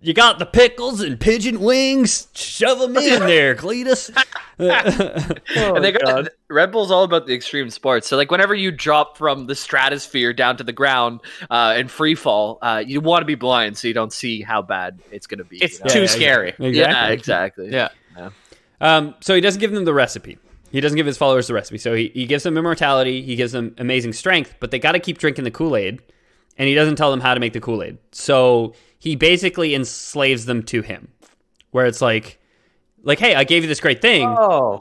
you got the pickles and pigeon wings. Shove them in there, Cletus. And they got Red Bull's all about the extreme sports. So like whenever you drop from the stratosphere down to the ground in free fall, you want to be blind so you don't see how bad it's going to be. It's too scary. Exactly. Yeah, exactly. Yeah. So he doesn't give them the recipe. He doesn't give his followers the recipe. So he gives them immortality. He gives them amazing strength, but they got to keep drinking the Kool-Aid, and he doesn't tell them how to make the Kool-Aid. So he basically enslaves them to him, where it's like, hey, I gave you this great thing,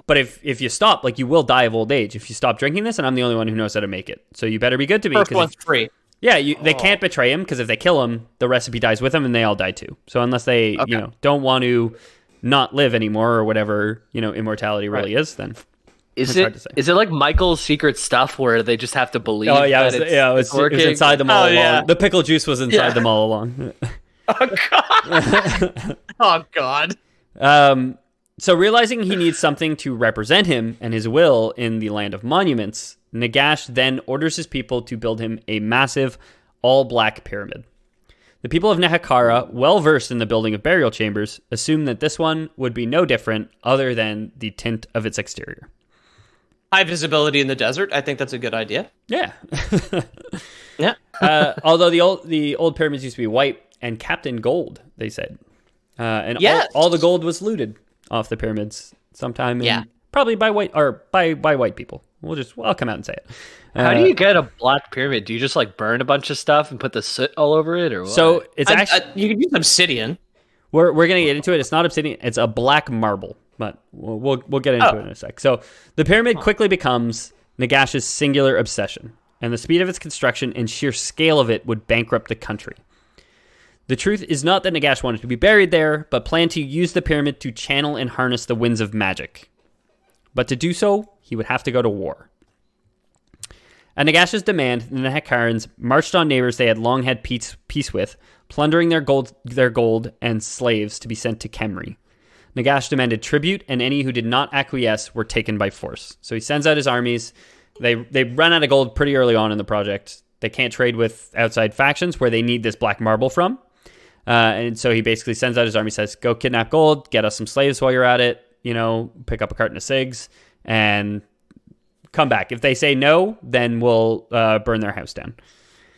but if you stop, you will die of old age. If you stop drinking this, and I'm the only one who knows how to make it. So you better be good to me. First one's free. Yeah, they can't betray him, because if they kill him, the recipe dies with him, and they all die too. So unless they, don't want to not live anymore or whatever, immortality really is, then Is it like Michael's secret stuff where they just have to believe? Oh yeah, it was inside them all along. Yeah. The pickle juice was inside them all along. Oh god. Oh god. So realizing he needs something to represent him and his will in the land of monuments, Nagash then orders his people to build him a massive all-black pyramid. The people of Nehekhara, well versed in the building of burial chambers, assume that this one would be no different other than the tint of its exterior. High visibility in the desert. I think that's a good idea. Yeah. Yeah. Although the old pyramids used to be white and capped in gold, they said. And all the gold was looted off the pyramids sometime probably by white people. I'll come out and say it. How do you get a black pyramid? Do you just like burn a bunch of stuff and put the soot all over it, or what? So it's actually you can use obsidian. We're gonna get into it. It's not obsidian. It's a black marble, but we'll get into it in a sec. So the pyramid quickly becomes Nagash's singular obsession, and the speed of its construction and sheer scale of it would bankrupt the country. The truth is not that Nagash wanted to be buried there, but planned to use the pyramid to channel and harness the winds of magic. But to do so, he would have to go to war. At Nagash's demand, the Nehekharans marched on neighbors they had long had peace with, plundering their gold and slaves to be sent to Khemri. Nagash demanded tribute, and any who did not acquiesce were taken by force. So he sends out his armies. They run out of gold pretty early on in the project. They can't trade with outside factions where they need this black marble from. And so he basically sends out his army, says, go kidnap gold, get us some slaves while you're at it, pick up a carton of cigs, and come back. If they say no, then we'll burn their house down.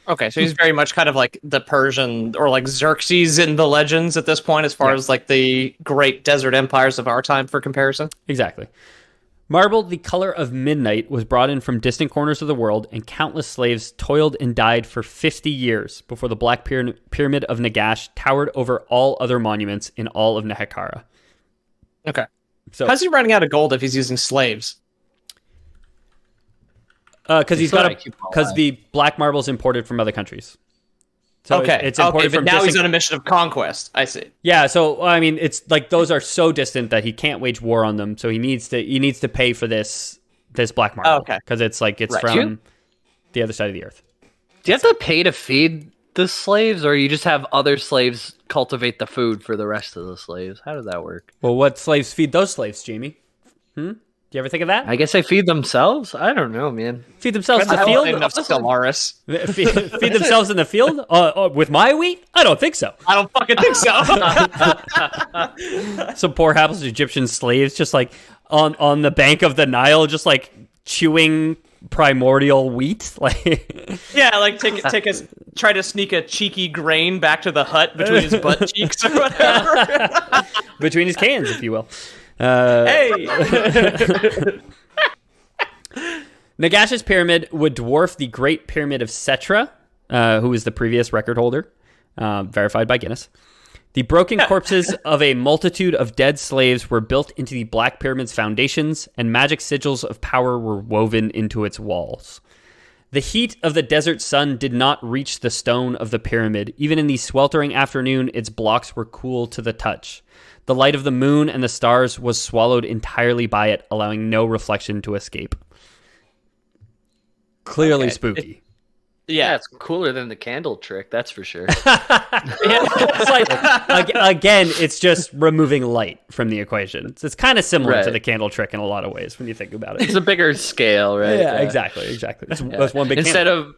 Okay, so he's very much kind of like the Persian or like Xerxes in the legends at this point, as far as like the great desert empires of our time for comparison. Exactly. Marble, the color of midnight, was brought in from distant corners of the world, and countless slaves toiled and died for 50 years before the Black Pyramid of Nagash towered over all other monuments in all of Nehekhara. Okay. So, how's he running out of gold if he's using slaves? Because the black marble is imported from other countries. So it's imported from now he's on a mission of conquest. I see. Yeah, so I mean, it's like those are so distant that he can't wage war on them. So he needs to pay for this black marble. Okay, because it's from the other side of the earth. Do you have to pay to feed the slaves, or you just have other slaves cultivate the food for the rest of the slaves? How does that work? Well, what slaves feed those slaves, Jamie? Do you ever think of that? I guess they feed themselves? I don't know, man. Feed themselves in the field? Feed themselves in the field? With my wheat? I don't think so. I don't fucking think so. Some poor hapless Egyptian slaves just like on the bank of the Nile, just like chewing primordial wheat. Yeah, like try to sneak a cheeky grain back to the hut between his butt cheeks or whatever. Between his cans, if you will. Hey! Nagash's pyramid would dwarf the Great Pyramid of Setra, who is the previous record holder, verified by Guinness. The broken corpses of a multitude of dead slaves were built into the Black Pyramid's foundations, and magic sigils of power were woven into its walls. The heat of the desert sun did not reach the stone of the pyramid. Even in the sweltering afternoon, its blocks were cool to the touch. The light of the moon and the stars was swallowed entirely by it, allowing no reflection to escape. Clearly spooky. Yeah, it's cooler than the candle trick, that's for sure. It's like, again, it's just removing light from the equation. It's kind of similar to the candle trick in a lot of ways when you think about it. It's a bigger scale, right? Yeah, exactly. That's one big candle.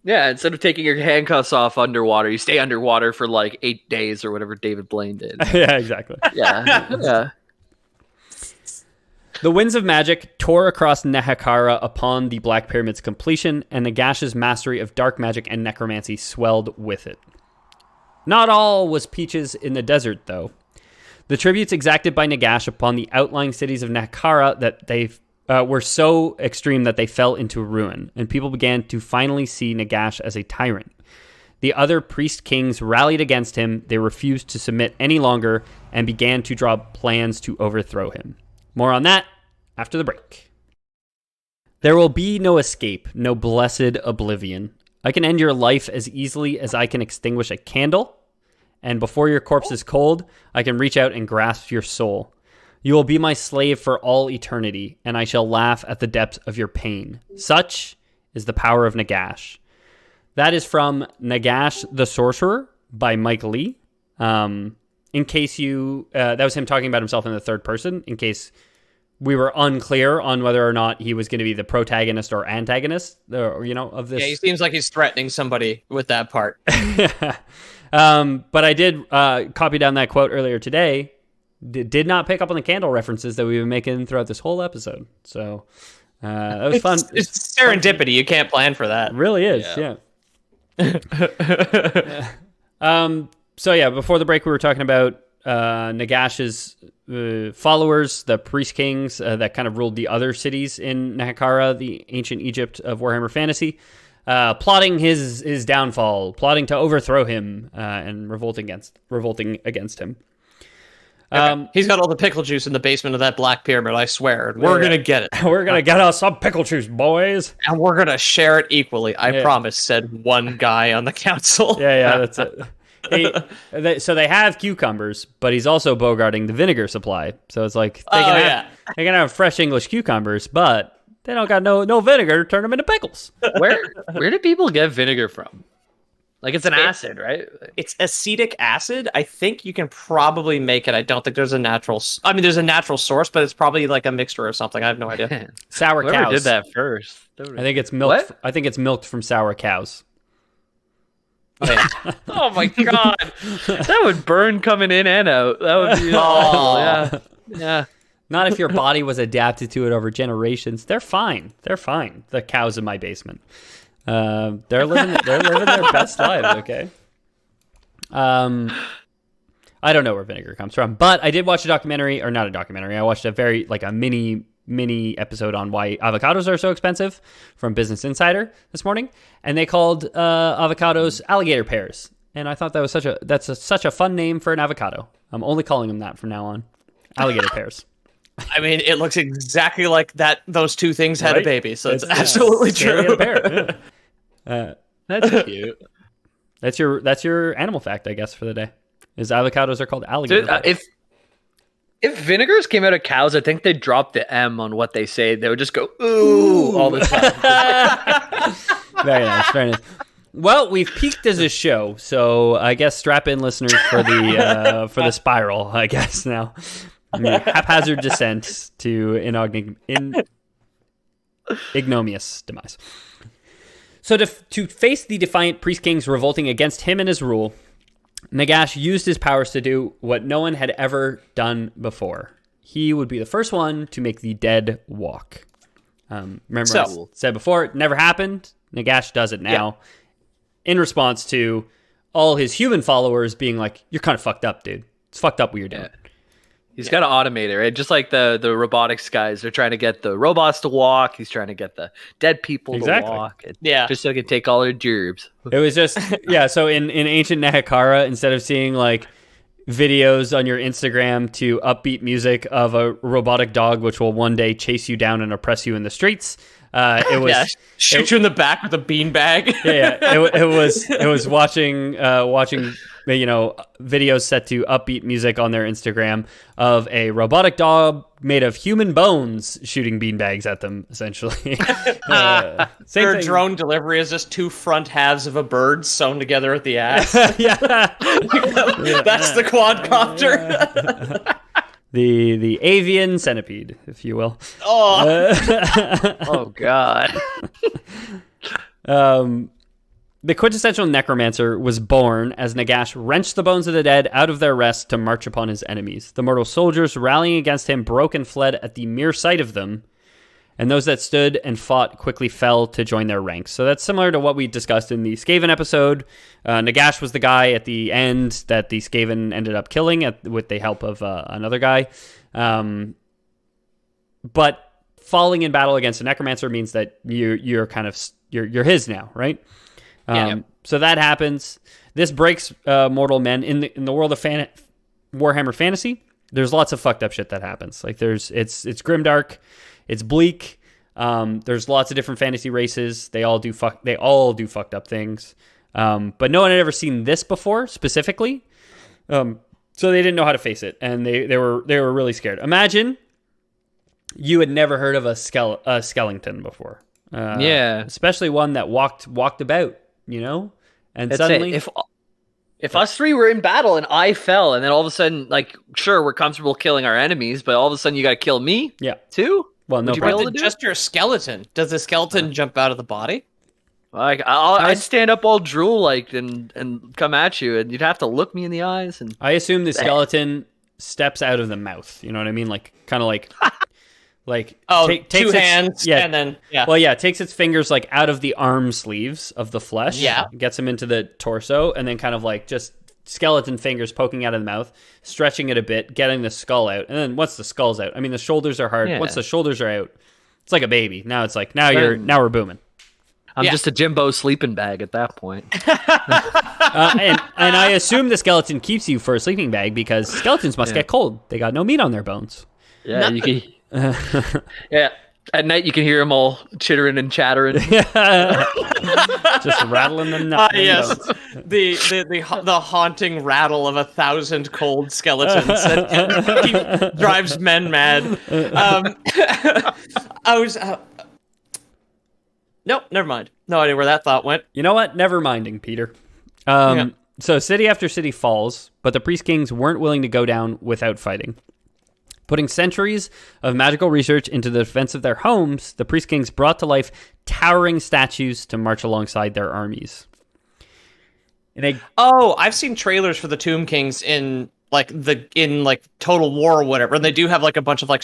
Instead of taking your handcuffs off underwater, you stay underwater for like 8 days or whatever David Blaine did. Yeah, exactly. Yeah. The winds of magic tore across Nehekhara upon the Black Pyramid's completion, and Nagash's mastery of dark magic and necromancy swelled with it. Not all was peaches in the desert, though. The tributes exacted by Nagash upon the outlying cities of Nehekhara that were so extreme that they fell into ruin, and people began to finally see Nagash as a tyrant. The other priest kings rallied against him, they refused to submit any longer, and began to draw plans to overthrow him. More on that after the break. There will be no escape, no blessed oblivion. I can end your life as easily as I can extinguish a candle, and before your corpse is cold, I can reach out and grasp your soul. You will be my slave for all eternity, and I shall laugh at the depth of your pain. Such is the power of Nagash. That is from Nagash the Sorcerer by Mike Lee. In case you... that was him talking about himself in the third person, in case we were unclear on whether or not he was going to be the protagonist or antagonist, of this. Yeah, he seems like he's threatening somebody with that part. But I did copy down that quote earlier today. Did not pick up on the candle references that we've been making throughout this whole episode. So that was fun. It's serendipity. You can't plan for that. It really is, yeah. So yeah, before the break we were talking about Nagash's followers, the priest kings that kind of ruled the other cities in Nehekhara, the ancient Egypt of Warhammer Fantasy, plotting his downfall, plotting to overthrow him and revolting against him. Okay. He's got all the pickle juice in the basement of that black pyramid, I swear. We're going to get it. We're going to get us some pickle juice, boys. And we're going to share it equally. I promise, said one guy on the council. Yeah, that's it. So they have cucumbers, but he's also bogarting the vinegar supply. So it's like they can have fresh English cucumbers, but they don't got no vinegar to turn them into pickles. Where do people get vinegar from? Like, it's an acid, right? It's acetic acid. I think you can probably make it. I don't think there's a natural... I mean, there's a natural source, but it's probably like a mixture or something. I have no idea. Sour cows. Whoever did that first. I think it's milk. I think it's milked from sour cows. Oh, yeah. Oh my god. That would burn coming in and out. That would be... yeah. Not if your body was adapted to it over generations. They're fine. The cows in my basement. They're living their best lives, okay? I don't know where vinegar comes from, but I did watch a documentary, or not a documentary. I watched a mini episode on why avocados are so expensive from Business Insider this morning, and they called avocados alligator pears, and I thought that was such a fun name for an avocado. I'm only calling them that from now on, alligator pears. I mean, it looks exactly like that. Those two things had a baby, so it's absolutely true. That's cute. That's your animal fact, I guess, for the day. Is avocados are called alligator. Dude, if vinegars came out of cows, I think they'd drop the M on what they say. They would just go ooh all the time. Very nice. Well, we've peaked as a show, so I guess strap in, listeners, for the spiral. I guess now. Haphazard descent to ignominious demise. So to face the defiant priest kings revolting against him and his rule, Nagash used his powers to do what no one had ever done before. He would be the first one to make the dead walk. Remember I said before, it never happened. Nagash does it now in response to all his human followers being like, you're kind of fucked up, dude. It's fucked up what you're doing. He's got to automate it, right? Just like the robotics guys. They're trying to get the robots to walk. He's trying to get the dead people to walk. Just so he can take all their gerbs. It was just, so in ancient Nehekhara, instead of seeing like videos on your Instagram to upbeat music of a robotic dog which will one day chase you down and oppress you in the streets, it was shoot you in the back with a beanbag. It was watching videos set to upbeat music on their Instagram of a robotic dog made of human bones shooting beanbags at them, essentially. Their drone delivery is just two front halves of a bird sewn together at the ass. That's the quadcopter. The avian centipede, if you will. Oh God. The quintessential necromancer was born as Nagash wrenched the bones of the dead out of their rest to march upon his enemies. The mortal soldiers rallying against him broke and fled at the mere sight of them, and those that stood and fought quickly fell to join their ranks. So that's similar to what we discussed in the Skaven episode. Nagash was the guy at the end that the Skaven ended up killing with the help of another guy. But falling in battle against a necromancer means that you're his now, right? So that happens. This breaks mortal men in the world of Warhammer Fantasy. There's lots of fucked up shit that happens. Like it's grimdark, it's bleak. There's lots of different fantasy races. They all do fucked up things. But no one had ever seen this before specifically. So they didn't know how to face it, and they were really scared. Imagine you had never heard of a skeleton before. Especially one that walked about, and That's suddenly... If us three were in battle and I fell, and then all of a sudden, like, sure, we're comfortable killing our enemies, but all of a sudden you got to kill me too? Well, no, just your skeleton. Does the skeleton jump out of the body? Like, I'd stand up all drool-like and come at you, and you'd have to look me in the eyes. And I assume the skeleton steps out of the mouth. You know what I mean? Like, kind of like... takes two hands, and then takes its fingers like out of the arm sleeves of the flesh, gets them into the torso, and then kind of like just skeleton fingers poking out of the mouth, stretching it a bit, getting the skull out, and then once the skull's out, I mean the shoulders are hard. Once the shoulders are out, it's like a baby. Now it's like now we're booming. I'm just a Jimbo sleeping bag at that point. And I assume the skeleton keeps you for a sleeping bag because skeletons must get cold. They got no meat on their bones. Yeah, you can. At night you can hear them all chittering and chattering. Just rattling them nuts. Yes, the haunting rattle of 1,000 cold skeletons that drives men mad. Nope, never mind. No idea where that thought went. You know what? Never minding, Peter. So city after city falls, but the Priest Kings weren't willing to go down without fighting. Putting centuries of magical research into the defense of their homes, the Priest Kings brought to life towering statues to march alongside their armies. I've seen trailers for the Tomb Kings in Total War or whatever, and they do have like a bunch of like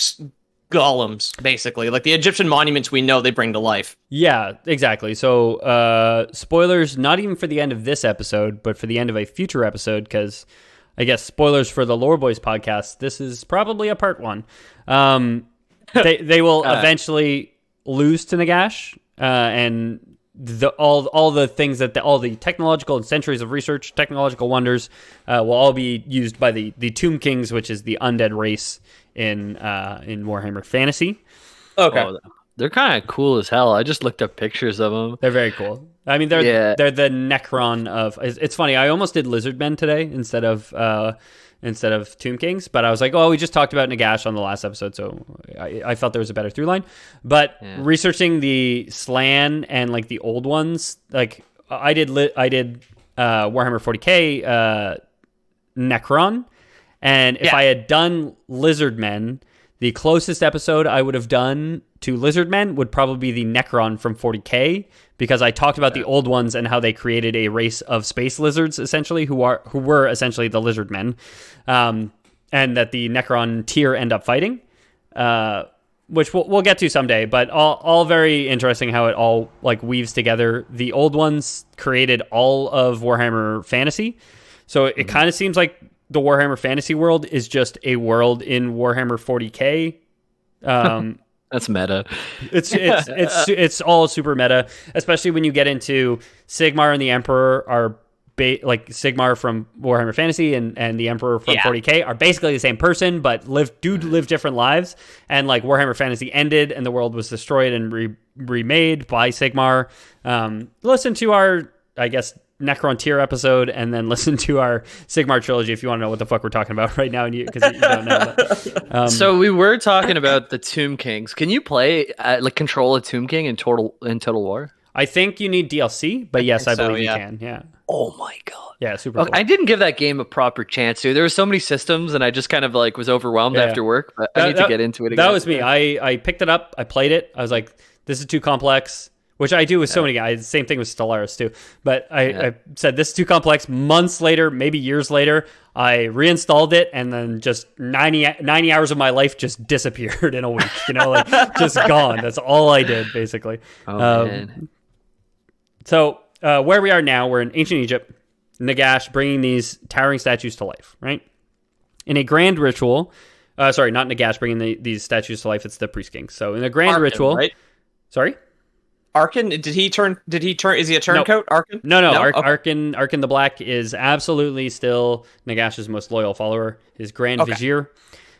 golems, basically. Like the Egyptian monuments we know they bring to life. Yeah, exactly. So spoilers, not even for the end of this episode, but for the end of a future episode, because... I guess spoilers for the Lore Boys podcast. This is probably a part 1. They will eventually lose to Nagash, and all the things that all the technological and centuries of research, technological wonders, will all be used by the Tomb Kings, which is the undead race in Warhammer Fantasy. Okay. They're kind of cool as hell. I just looked up pictures of them. They're very cool. I mean, they're the Necron of. It's funny. I almost did Lizardmen today instead of Tomb Kings, but I was like, we just talked about Nagash on the last episode, so I felt there was a better through line. But researching the Slan and like the old ones, like I did Warhammer 40k Necron, and if I had done Lizardmen, the closest episode I would have done to Lizardmen would probably be the Necron from 40k, because I talked about the old ones and how they created a race of space lizards, essentially, who were essentially the Lizardmen, and that the Necron tier end up fighting, which we'll get to someday. But all very interesting how it all like weaves together. The old ones created all of Warhammer Fantasy, so it kind of seems like the Warhammer Fantasy world is just a world in Warhammer 40k. That's meta. It's all super meta, especially when you get into Sigmar and the Emperor are like Sigmar from Warhammer Fantasy and the Emperor from 40k are basically the same person, but live different lives. And like Warhammer Fantasy ended and the world was destroyed and remade by Sigmar. Listen to our, I guess, Necron tier episode, and then listen to our Sigmar trilogy if you want to know what the fuck we're talking about right now, because you don't know that. So we were talking about the Tomb Kings. Can you control a Tomb King in Total War? I think you need DLC, but yes, I believe you can. Yeah. Oh my god. Yeah, super cool. I didn't give that game a proper chance, dude. There were so many systems, and I just kind of like was overwhelmed after work. But I need to get into it again. That was me. I picked it up. I played it. I was like, this is too complex. Which I do with so many guys. Same thing with Stellaris too. But I said, this is too complex. Months later, maybe years later, I reinstalled it, and then just 90 hours of my life just disappeared in a week. Just gone. That's all I did, basically. Man. So where we are now, we're in ancient Egypt. Nagash bringing these towering statues to life, right? In a grand ritual. Sorry, not Nagash bringing these statues to life. It's the Priest King. So in a grand ritual. Right? Sorry? Arkhan, did he turn? Is he a turncoat? Arkhan? No. Arkhan the Black is absolutely still Nagash's most loyal follower, his Grand Vizier.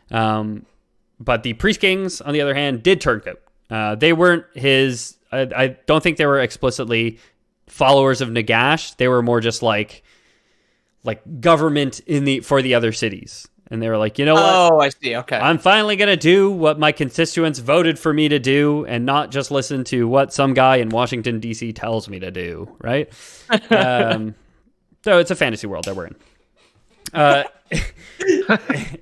But the Priest Kings, on the other hand, did turncoat. They weren't his. I don't think they were explicitly followers of Nagash. They were more just like like government for the other cities. And they were like, you know what? Oh, I see. Okay. I'm finally going to do what my constituents voted for me to do and not just listen to what some guy in Washington, D.C. tells me to do, right? So it's a fantasy world that we're in.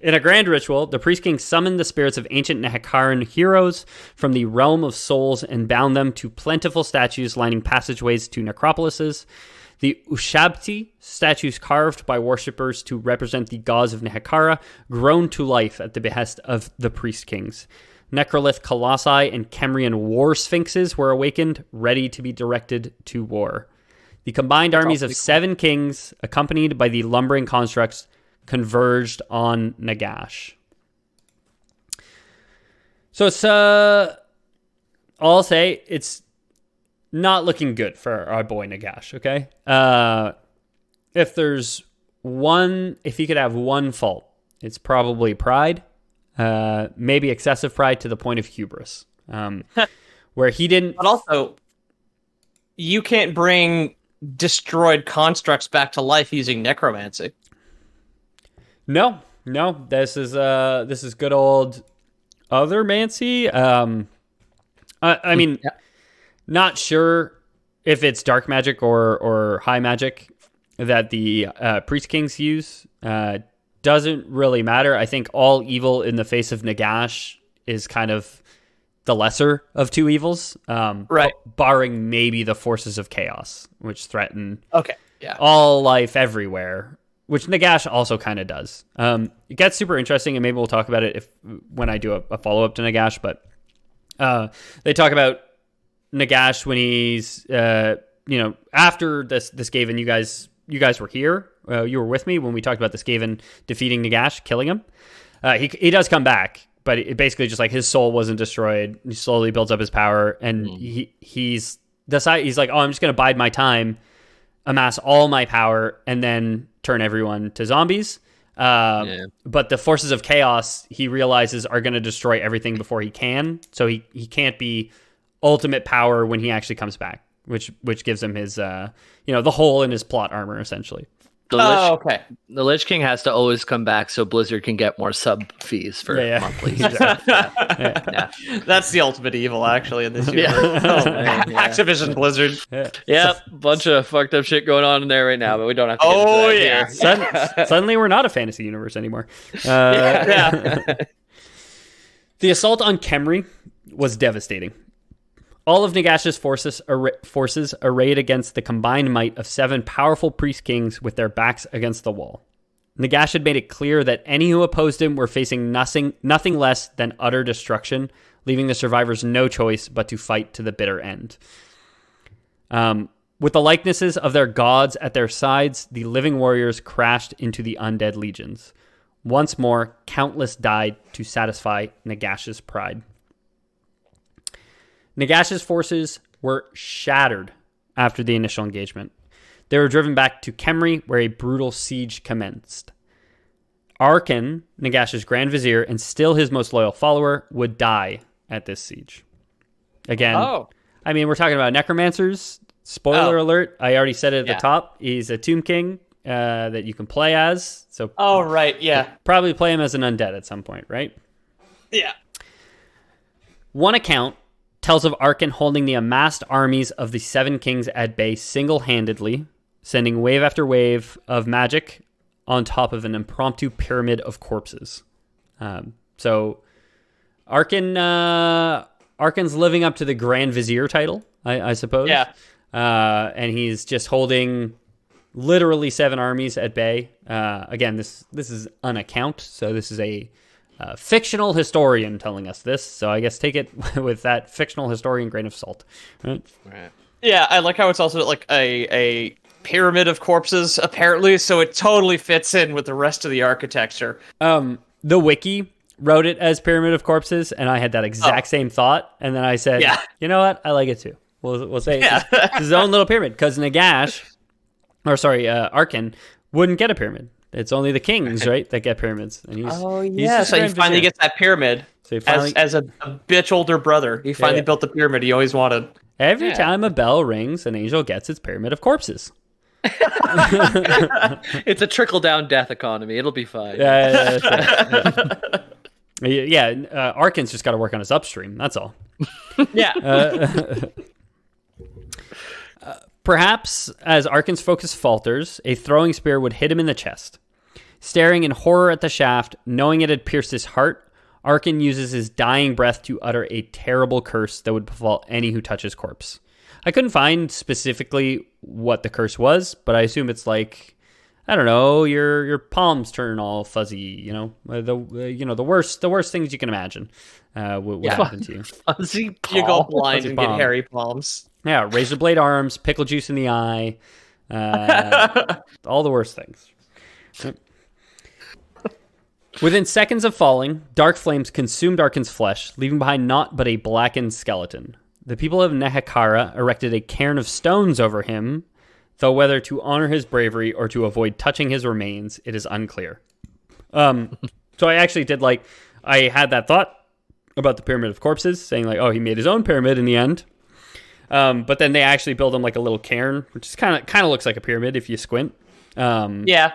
In a grand ritual, the Priest King summoned the spirits of ancient Nehekharan heroes from the realm of souls and bound them to plentiful statues lining passageways to necropolises. The Ushabti, statues carved by worshippers to represent the gods of Nehekhara, grown to life at the behest of the Priest Kings. Necrolith colossi and Khemrian war sphinxes were awakened, ready to be directed to war. The combined armies of 7 kings, accompanied by the lumbering constructs, converged on Nagash. So it's, I'll say, it's not looking good for our boy Nagash, okay? If he could have one fault, it's probably pride, maybe excessive pride to the point of hubris, where he didn't... But also, you can't bring destroyed constructs back to life using necromancy. No, this is good old othermancy. I mean... Yeah. Not sure if it's dark magic or high magic that the Priest Kings use. Doesn't really matter. I think all evil in the face of Nagash is kind of the lesser of two evils. Right. Barring maybe the forces of chaos, which threaten all life everywhere, which Nagash also kind of does. It gets super interesting, and maybe we'll talk about it when I do a follow-up to Nagash, but they talk about Nagash when he's after this Skaven, you guys were here, you were with me when we talked about the Skaven defeating Nagash, killing him. He does come back, but it basically just like his soul wasn't destroyed. He slowly builds up his power, and he's like, oh, I'm just gonna bide my time, amass all my power, and then turn everyone to zombies. But the forces of chaos, he realizes, are going to destroy everything before he can, so he can't be ultimate power when he actually comes back, which gives him his the hole in his plot armor, essentially. The Lich King has to always come back so Blizzard can get more sub fees for monthly. Yeah. That's the ultimate evil, actually, in this universe. Activision Blizzard. Bunch of fucked up shit going on in there right now, but we don't have to get into that here. Suddenly we're not a fantasy universe anymore. The assault on Khemri was devastating. All of Nagash's forces arrayed against the combined might of 7 powerful priest kings with their backs against the wall. Nagash had made it clear that any who opposed him were facing nothing less than utter destruction, leaving the survivors no choice but to fight to the bitter end. With the likenesses of their gods at their sides, the living warriors crashed into the undead legions. Once more, countless died to satisfy Nagash's pride. Nagash's forces were shattered after the initial engagement. They were driven back to Khemri, where a brutal siege commenced. Arkhan, Nagash's Grand Vizier, and still his most loyal follower, would die at this siege. Again, I mean, we're talking about necromancers. Spoiler alert, I already said it at the top. He's a Tomb King that you can play as. So, probably play him as an undead at some point, right? Yeah. One account tells of Arkhan holding the amassed armies of the 7 kings at bay single-handedly, sending wave after wave of magic on top of an impromptu pyramid of corpses. So Arkhan's living up to the Grand Vizier title, I suppose. Yeah. And he's just holding literally 7 armies at bay. Again, this is an account, so this is a fictional historian telling us this, so I guess take it with that fictional historian grain of salt. Right? Yeah, I like how it's also like a pyramid of corpses, apparently, so it totally fits in with the rest of the architecture. The wiki wrote it as pyramid of corpses, and I had that exact same thought, and then I said, you know what, I like it too. We'll say it's his own little pyramid, because Arkhan wouldn't get a pyramid. It's only the kings, right, that get pyramids. And so he finally gets that pyramid as a bitch older brother. He finally built the pyramid he always wanted. Every time a bell rings, an angel gets its pyramid of corpses. It's a trickle-down death economy. It'll be fine. Yeah. Arkhan's just got to work on his upstream. That's all. Yeah. Perhaps as Arkhan's focus falters, a throwing spear would hit him in the chest. Staring in horror at the shaft, knowing it had pierced his heart, Arkhan uses his dying breath to utter a terrible curse that would befall any who touch his corpse. I couldn't find specifically what the curse was, but I assume it's like, I don't know, your palms turn all fuzzy, the worst things you can imagine would happen to you. Fuzzy palms. You go blind and get hairy palms. Yeah, razor blade arms, pickle juice in the eye, all the worst things. Within seconds of falling, dark flames consumed Arkhan's flesh, leaving behind naught but a blackened skeleton. The people of Nehekhara erected a cairn of stones over him, though whether to honor his bravery or to avoid touching his remains, it is unclear. So I actually I had that thought about the Pyramid of Corpses, saying he made his own pyramid in the end. But then they actually build him like a little cairn, which is kind of looks like a pyramid if you squint. Yeah.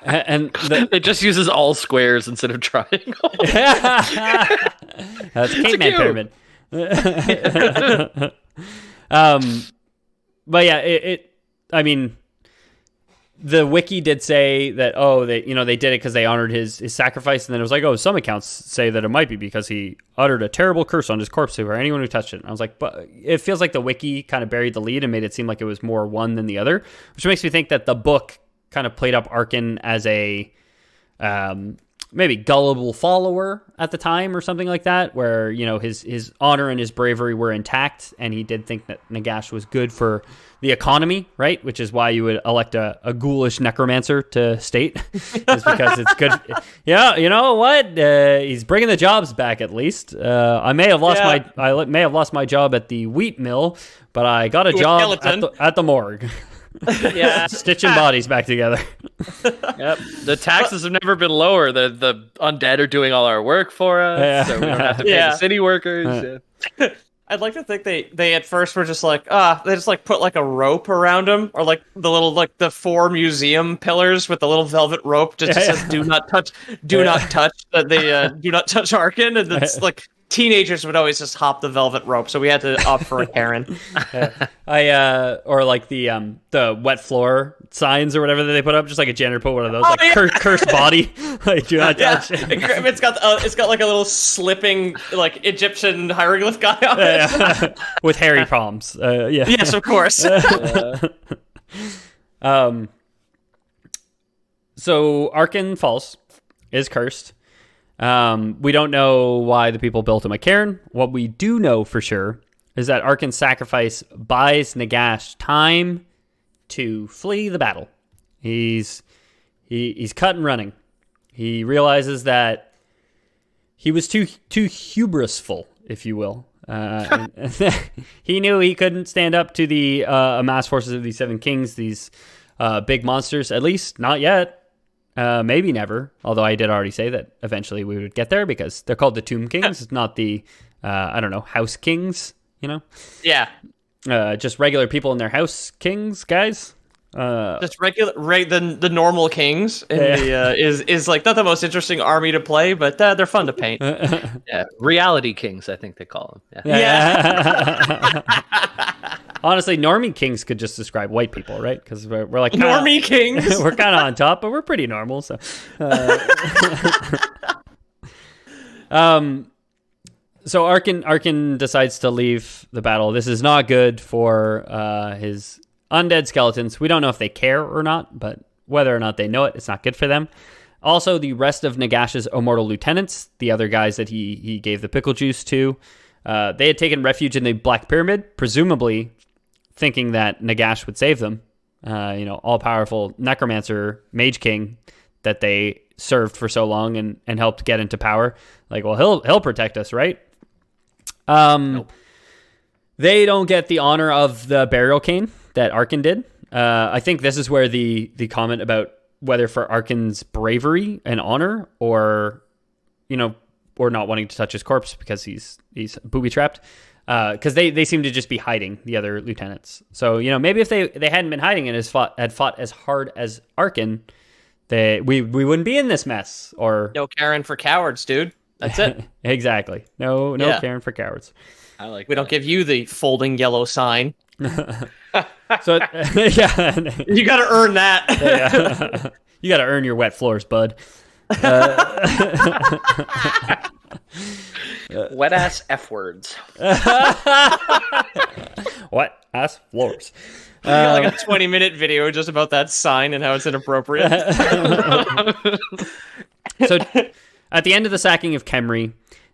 And it just uses all squares instead of triangles. That's a caveman pyramid. But yeah, I mean, the wiki did say that they did it because they honored his sacrifice, and then it was like, some accounts say that it might be because he uttered a terrible curse on his corpse or anyone who touched it. And I was like, but it feels like the wiki kind of buried the lead and made it seem like it was more one than the other, which makes me think that the book kind of played up Arkhan as a maybe gullible follower at the time or something like that, where his honor and his bravery were intact, and he did think that Nagash was good for the economy, right? Which is why you would elect a ghoulish necromancer to state, is because it's good. Yeah, you know what? He's bringing the jobs back at least. I may have lost my job at the wheat mill, but I got a job at the morgue. Yeah, stitching bodies back together. Yep, the taxes have never been lower. The undead are doing all our work for us, so we don't have to pay the city workers. Yeah. I'd like to think they at first were just like, they just put like a rope around him, or like the little the 4 museum pillars with the little velvet rope just says do not touch do not touch Arkhan, and it's like teenagers would always just hop the velvet rope, so we had to opt for a Karen. Or like the wet floor signs or whatever that they put up, just like a janitor put one of those, cursed body, like do not touch. It's got like a little slipping like Egyptian hieroglyph guy on it, with hairy palms. Yes, of course. So Arkhan falls, is cursed. We don't know why the people built him a cairn. What we do know for sure is that Arkhan's sacrifice buys Nagash time to flee the battle. He's cut and running. He realizes that he was too hubrisful, if you will. He knew he couldn't stand up to the amassed forces of these 7 kings, these big monsters, at least not yet. Maybe never, although I did already say that eventually we would get there because they're called the Tomb Kings, not the, House Kings, Yeah. Just regular people in their house kings, guys. Just the normal kings is like not the most interesting army to play, but they're fun to paint. Yeah, reality kings, I think they call them. Yeah. Honestly, normie kings could just describe white people, right? Because we're like normie kings. We're kind of on top, but we're pretty normal. So, so Arkhan decides to leave the battle. This is not good for his undead skeletons. We don't know if they care or not, but whether or not they know it, it's not good for them. Also, the rest of Nagash's immortal lieutenants, the other guys that he gave the pickle juice to, they had taken refuge in the Black Pyramid, presumably thinking that Nagash would save them. All-powerful necromancer, mage king that they served for so long and helped get into power. Like, well, he'll protect us, right? Nope. They don't get the honor of the burial cane that Arkhan did. I think this is where the comment about whether for Arkhan's bravery and honor or not wanting to touch his corpse because he's booby trapped. because they seem to just be hiding, the other lieutenants. So, maybe if they hadn't been hiding and had fought as hard as Arkhan, we wouldn't be in this mess. Or no caring for cowards, dude. That's it. Exactly. No caring for cowards. I like. We don't give you the folding yellow sign. So yeah, you got to earn that. You got to earn your wet floors, bud. Wet ass F words. Wet ass floors. Like a 20-minute video just about that sign and how it's inappropriate. So, at the end of the sacking of Khemri,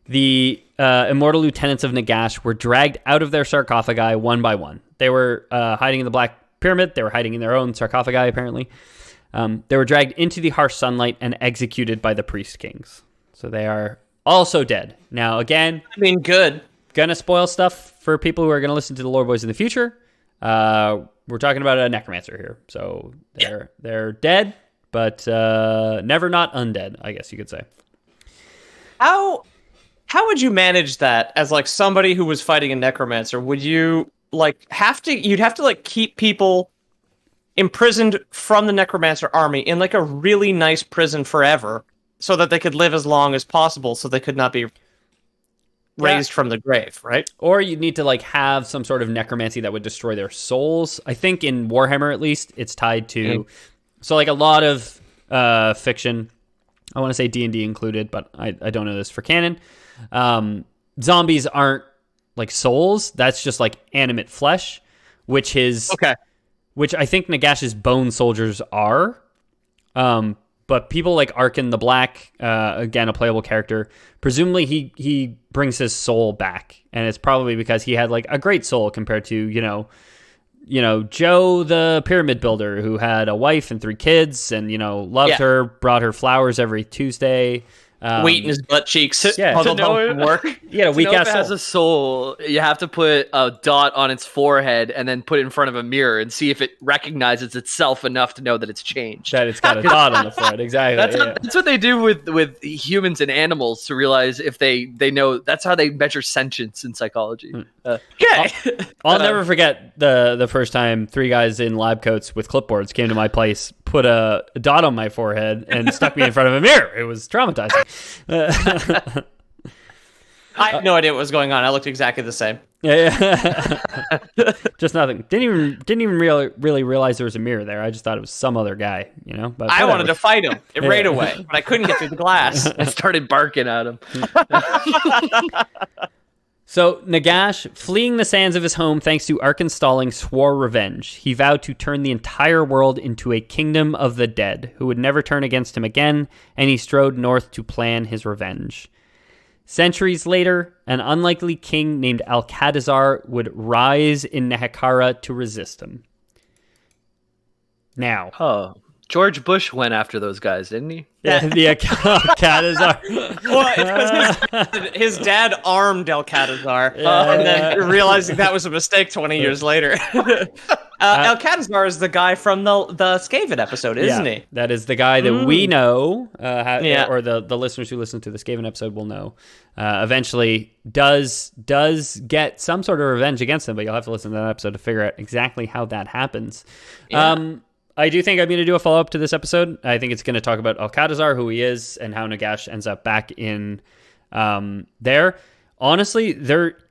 the immortal lieutenants of Nagash were dragged out of their sarcophagi one by one. They were hiding in the Black Pyramid. They were hiding in their own sarcophagi, apparently. They were dragged into the harsh sunlight and executed by the priest kings. So they are also dead. Now, again... good. Gonna spoil stuff for people who are gonna listen to the Lore Boys in the future. We're talking about a necromancer here. So they're dead, but never not undead, I guess you could say. How would you manage that as like somebody who was fighting a necromancer? Would you you'd have to keep people imprisoned from the necromancer army in like a really nice prison forever so that they could live as long as possible so they could not be raised from the grave, right? Or you'd need to have some sort of necromancy that would destroy their souls. I think in Warhammer, at least, it's tied to... So a lot of fiction, I want to say D&D included, but I don't know this for canon. Zombies aren't souls. That's just animate flesh, which I think Nagash's bone soldiers are. But people like Arkhan the Black, again, a playable character, presumably he brings his soul back. And it's probably because he had a great soul compared to, Joe the pyramid builder who had a wife and 3 kids and, loved her, brought her flowers every Tuesday. Weight in his butt cheeks. Yeah, to know work. Yeah, weak ass soul. Has a soul. You have to put a dot on its forehead and then put it in front of a mirror and see if it recognizes itself enough to know that it's changed. That it's got a dot on the forehead. Exactly. That's what they do with humans and animals to realize if they know. That's how they measure sentience in psychology. I'll never forget the first time 3 guys in lab coats with clipboards came to my place, put a dot on my forehead, and stuck me in front of a mirror. It was traumatizing. I had no idea what was going on. I looked exactly the same. Yeah. Just nothing. Didn't even really realize there was a mirror there. I just thought it was some other guy, But I wanted to fight him right away, but I couldn't get through the glass. I started barking at him. So Nagash, fleeing the sands of his home thanks to Arkhan stalling, swore revenge. He vowed to turn the entire world into a kingdom of the dead, who would never turn against him again, and he strode north to plan his revenge. Centuries later, an unlikely king named Alcatazar would rise in Nehekhara to resist him. Now... George Bush went after those guys, didn't he? Yeah, the Alcatazar. Well, it's because his dad armed Alcatazar, and then realizing that was a mistake 20 years later. Alcatazar is the guy from the Skaven episode, isn't he? That is the guy that we know, or the listeners who listen to the Skaven episode will know. Eventually, does get some sort of revenge against him, but you'll have to listen to that episode to figure out exactly how that happens. Yeah. I do think I'm going to do a follow-up to this episode. I think it's going to talk about Alcatazar, who he is, and how Nagash ends up back in there. Honestly,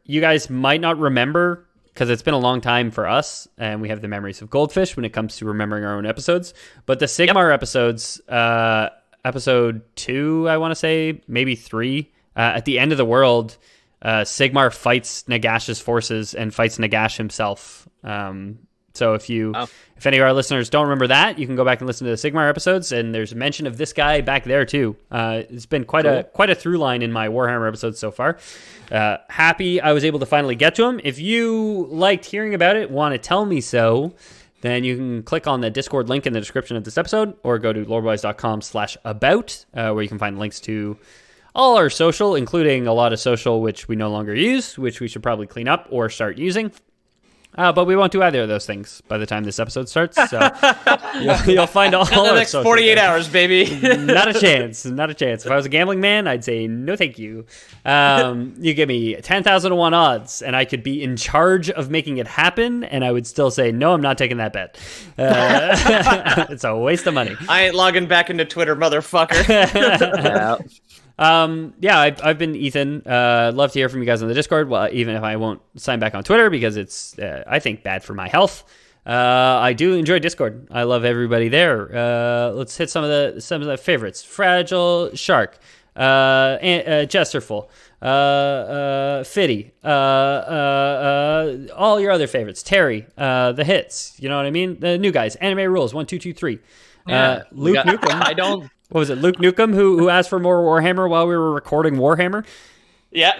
you guys might not remember, because it's been a long time for us, and we have the memories of Goldfish when it comes to remembering our own episodes. But the Sigmar episodes, episode 2, I want to say, maybe 3, at the end of the world, Sigmar fights Nagash's forces and fights Nagash himself. So if any of our listeners don't remember that, you can go back and listen to the Sigmar episodes, and there's a mention of this guy back there too. It's been quite a through line in my Warhammer episodes so far. Happy I was able to finally get to him. If you liked hearing about it, want to tell me so, then you can click on the Discord link in the description of this episode, or go to loreboys.com/about, where you can find links to all our social, including a lot of social which we no longer use, which we should probably clean up or start using. But we won't do either of those things by the time this episode starts. So you'll find all the next 48 hours, baby. Not a chance. Not a chance. If I was a gambling man, I'd say no, thank you. You give me 10,000 to 1 odds, and I could be in charge of making it happen, and I would still say no. I'm not taking that bet. It's a waste of money. I ain't logging back into Twitter, motherfucker. I've been Ethan. Love to hear from you guys on the Discord. Well, even if I won't sign back on Twitter because it's, I think, bad for my health. I do enjoy Discord. I love everybody there. Let's hit some of the favorites. Fragile Shark, Jesterful, Fitty, all your other favorites. Terry, the hits. You know what I mean? The new guys. Anime Rules 1, 2, 2, 3. Luke Nukem. What was it, Luke Nukem, who asked for more Warhammer while we were recording Warhammer? Yeah.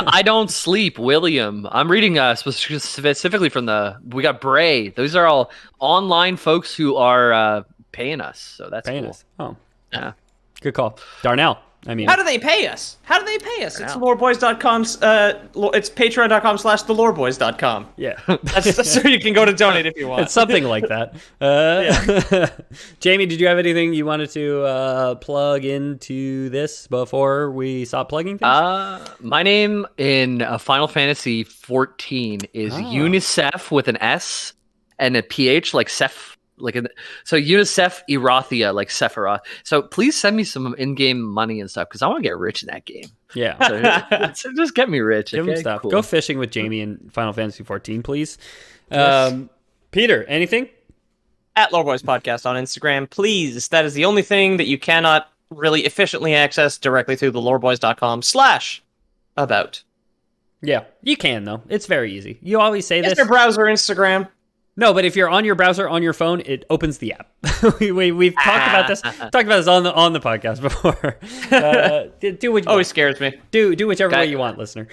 I Don't Sleep, William. I'm reading specifically from we got Bray. Those are all online folks who are paying us, so that's paying cool. Us. Oh. Yeah. Good call. Darnell. I mean, how do they pay us? It's loreboys.com's, it's patreon.com/theloreboys.com. Yeah. That's where you can go to donate if you want. It's something like that. Jamie, did you have anything you wanted to plug into this before we stop plugging things? My name in Final Fantasy 14 is UNICEF with an S and a PH, like Seph. So UNICEF Erathia, like Sephiroth. So please send me some in-game money and stuff because I want to get rich in that game. Yeah. So just get me rich. Give him stuff. Cool. Go fishing with Jamie in Final Fantasy 14, please. Yes. Peter, anything? At Loreboys Podcast on Instagram, please. That is the only thing that you cannot really efficiently access directly through the loreboys.com/about. Yeah, you can though. It's very easy. You always say this. It's your browser Instagram. No, but if you're on your browser on your phone, it opens the app. We've talked about this. Talked about this on the podcast before. Do what you always scares me. Do whichever way you want, listener.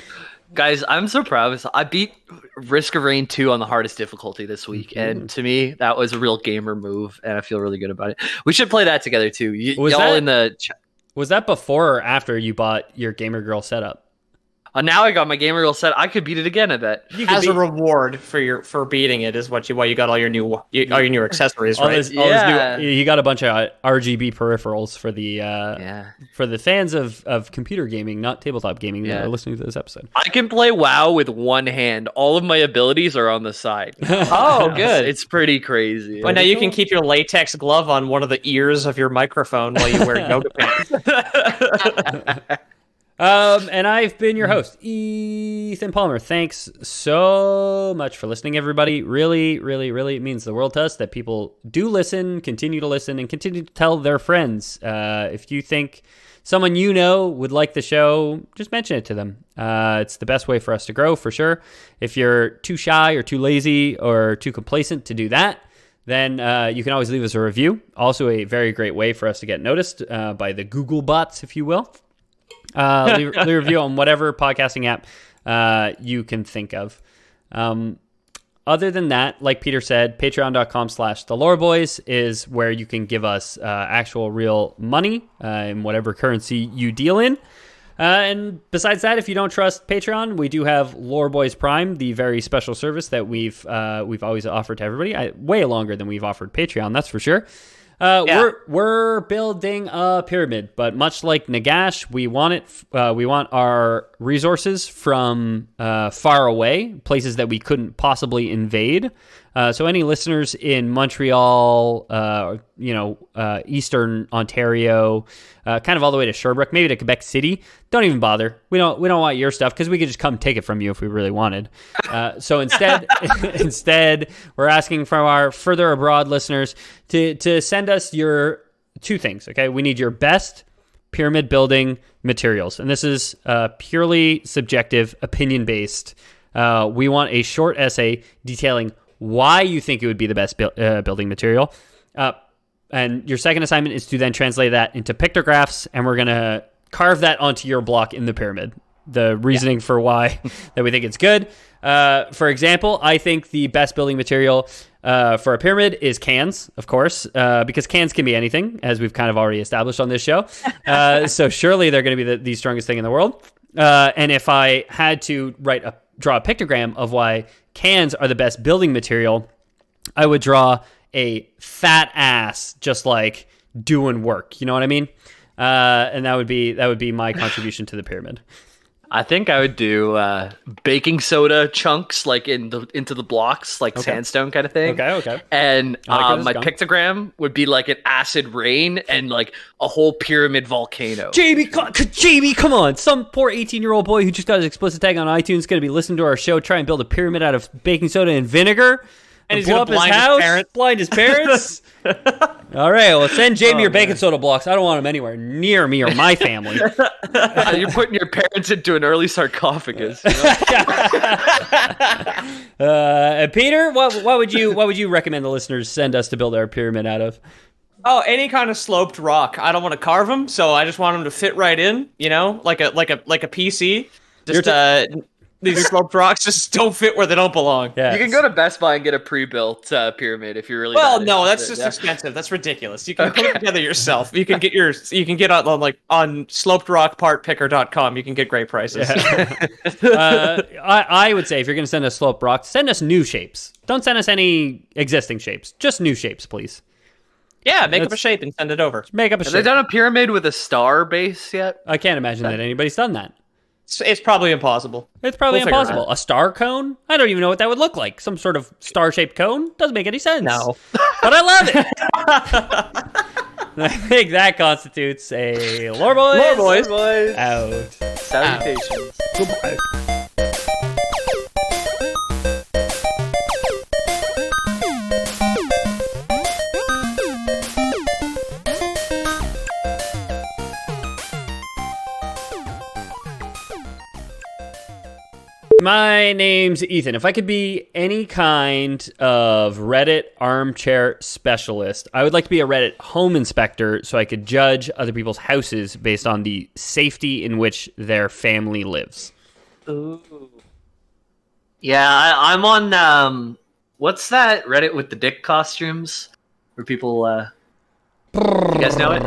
Guys, I'm so proud. I beat Risk of Rain 2 on the hardest difficulty this week, and to me, that was a real gamer move, and I feel really good about it. We should play that together too. Was that before or after you bought your Gamer Girl setup? Now I got my Gamer Girl set. I could beat it again, I bet. As a reward for beating it is why you got all your new accessories, right? You got a bunch of RGB peripherals for the fans of computer gaming, not tabletop gaming, that are listening to this episode. I can play WoW with one hand. All of my abilities are on the side. Oh, good. It's pretty crazy. But now you can keep your latex glove on one of the ears of your microphone while you wear yoga pants. And I've been your host, Ethan Palmer. Thanks so much for listening, everybody. Really, really, really means the world to us that people do listen, continue to listen, and continue to tell their friends. If you think someone you know would like the show, just mention it to them. It's the best way for us to grow, for sure. If you're too shy or too lazy or too complacent to do that, then you can always leave us a review. Also a very great way for us to get noticed by the Google bots, if you will. Leave a review on whatever podcasting app you can think of. Other than that, like Peter said, patreon.com/theloreboys is where you can give us actual real money in whatever currency you deal in. And besides that, if you don't trust Patreon, we do have Loreboys Prime, the very special service that we've always offered to everybody. Way longer than we've offered Patreon, that's for sure. We're building a pyramid, but much like Nagash, we want our resources from far away, places that we couldn't possibly invade. So any listeners in Montreal, Eastern Ontario, kind of all the way to Sherbrooke, maybe to Quebec City, don't even bother. We don't want your stuff because we could just come take it from you if we really wanted. So instead, we're asking from our further abroad listeners to send us your two things. Okay, we need your best pyramid building materials, and this is purely subjective, opinion based. We want a short essay detailing why you think it would be the best building material. And your second assignment is to then translate that into pictographs, and we're going to carve that onto your block in the pyramid. The reasoning for why that we think it's good. For example, I think the best building material for a pyramid is cans, of course, because cans can be anything, as we've kind of already established on this show. So surely they're going to be the strongest thing in the world. And if I had to write draw a pictogram of why cans are the best building material, I would draw a fat ass just like doing work. You know what I mean? And that would be my contribution to the pyramid. I think I would do baking soda chunks like into the blocks, like sandstone kind of thing. Okay. And my pictogram would be like an acid rain and like a whole pyramid volcano. Jamie, come on. Some poor 18-year-old boy who just got his explicit tag on iTunes is going to be listening to our show, try and build a pyramid out of baking soda and vinegar. And he's going to blind his parents. All right, well, send Jamie your baking soda blocks. I don't want them anywhere near me or my family. You're putting your parents into an early sarcophagus. You know? And Peter, what would you recommend the listeners send us to build our pyramid out of? Oh, any kind of sloped rock. I don't want to carve them, so I just want them to fit right in. You know, like a PC. Just these sloped rocks just don't fit where they don't belong. Yeah. You can go to Best Buy and get a pre-built pyramid if you're really. Well, no, that's just expensive. That's ridiculous. You can put it together yourself. You can get on slopedrackpartpicker.com. You can get great prices. Yeah. I would say if you're going to send us sloped rocks, send us new shapes. Don't send us any existing shapes. Just new shapes, please. Yeah, make up a shape and send it over. Make up a shape. Have they done a pyramid with a star base yet? I can't imagine that anybody's done that. It's probably impossible. It's probably impossible. A star cone? I don't even know what that would look like. Some sort of star-shaped cone? Doesn't make any sense. No. But I love it. I think that constitutes a Lore Boys. Lore Boys. Out. Salutations. Goodbye. My name's Ethan. If I could be any kind of Reddit armchair specialist, I would like to be a Reddit home inspector so I could judge other people's houses based on the safety in which their family lives. Ooh. Yeah, I'm on, what's that Reddit with the dick costumes? Where people, you guys know it?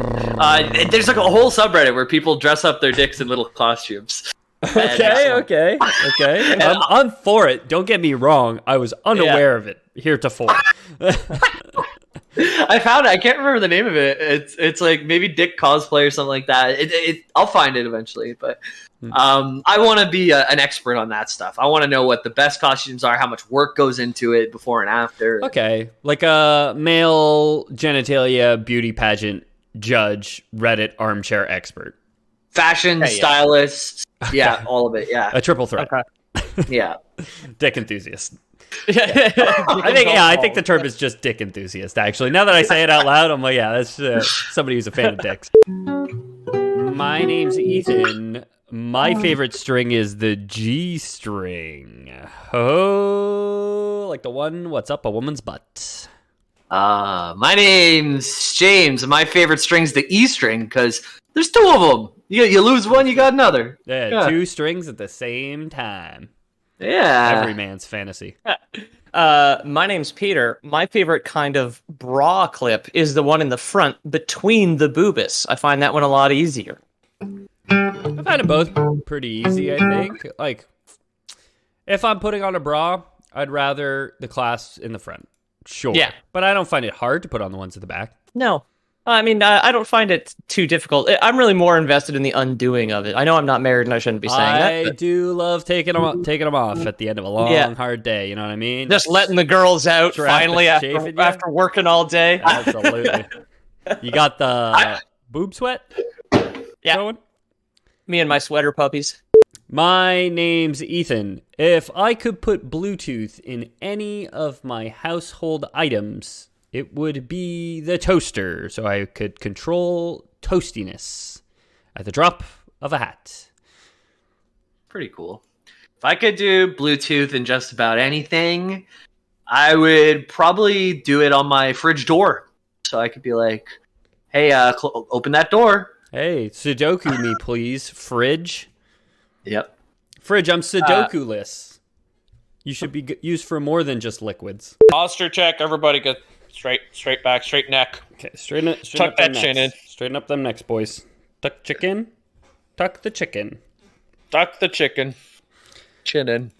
There's like a whole subreddit where people dress up their dicks in little costumes. Okay. I'm for it. Don't get me wrong. I was unaware of it heretofore. I found it. I can't remember the name of it. It's like maybe Dick Cosplay or something like that. I'll find it eventually, but I want to be an expert on that stuff. I want to know what the best costumes are, how much work goes into it before and after. Okay, like a male genitalia beauty pageant judge, Reddit armchair expert. Fashion, stylist, all of it, A triple threat. Okay. Yeah. Dick enthusiast. I think the term is just dick enthusiast, actually. Now that I say it out loud, I'm like, that's somebody who's a fan of dicks. My name's Ethan. My favorite string is the G string. Oh, like the one, what's up a woman's butt. My name's James, and my favorite string's the E string, because there's two of them. You lose one, you got another. Yeah, two strings at the same time. Yeah. Every man's fantasy. My name's Peter. My favorite kind of bra clip is the one in the front between the boobus. I find that one a lot easier. I find them both pretty easy, I think. Like, if I'm putting on a bra, I'd rather the clasps in the front. Sure. Yeah. But I don't find it hard to put on the ones at the back. No. I mean, I don't find it too difficult. I'm really more invested in the undoing of it. I know I'm not married and I shouldn't be saying that. I do love taking them off at the end of a long, hard day. You know what I mean? Just letting the girls out finally after working all day. Absolutely. You got the boob sweat going? Me and my sweater puppies. My name's Ethan. If I could put Bluetooth in any of my household items, it would be the toaster, so I could control toastiness at the drop of a hat. Pretty cool. If I could do Bluetooth in just about anything, I would probably do it on my fridge door. So I could be like, hey, open that door. Hey, Sudoku me, please. Fridge. Yep. Fridge, I'm Sudoku-less. You should be used for more than just liquids. Posture check, everybody get straight back, straight neck. Okay, straighten Tuck up that them chin necks. in. Straighten up them necks, boys. Tuck chicken. Tuck the chicken. Tuck the chicken. Chin in.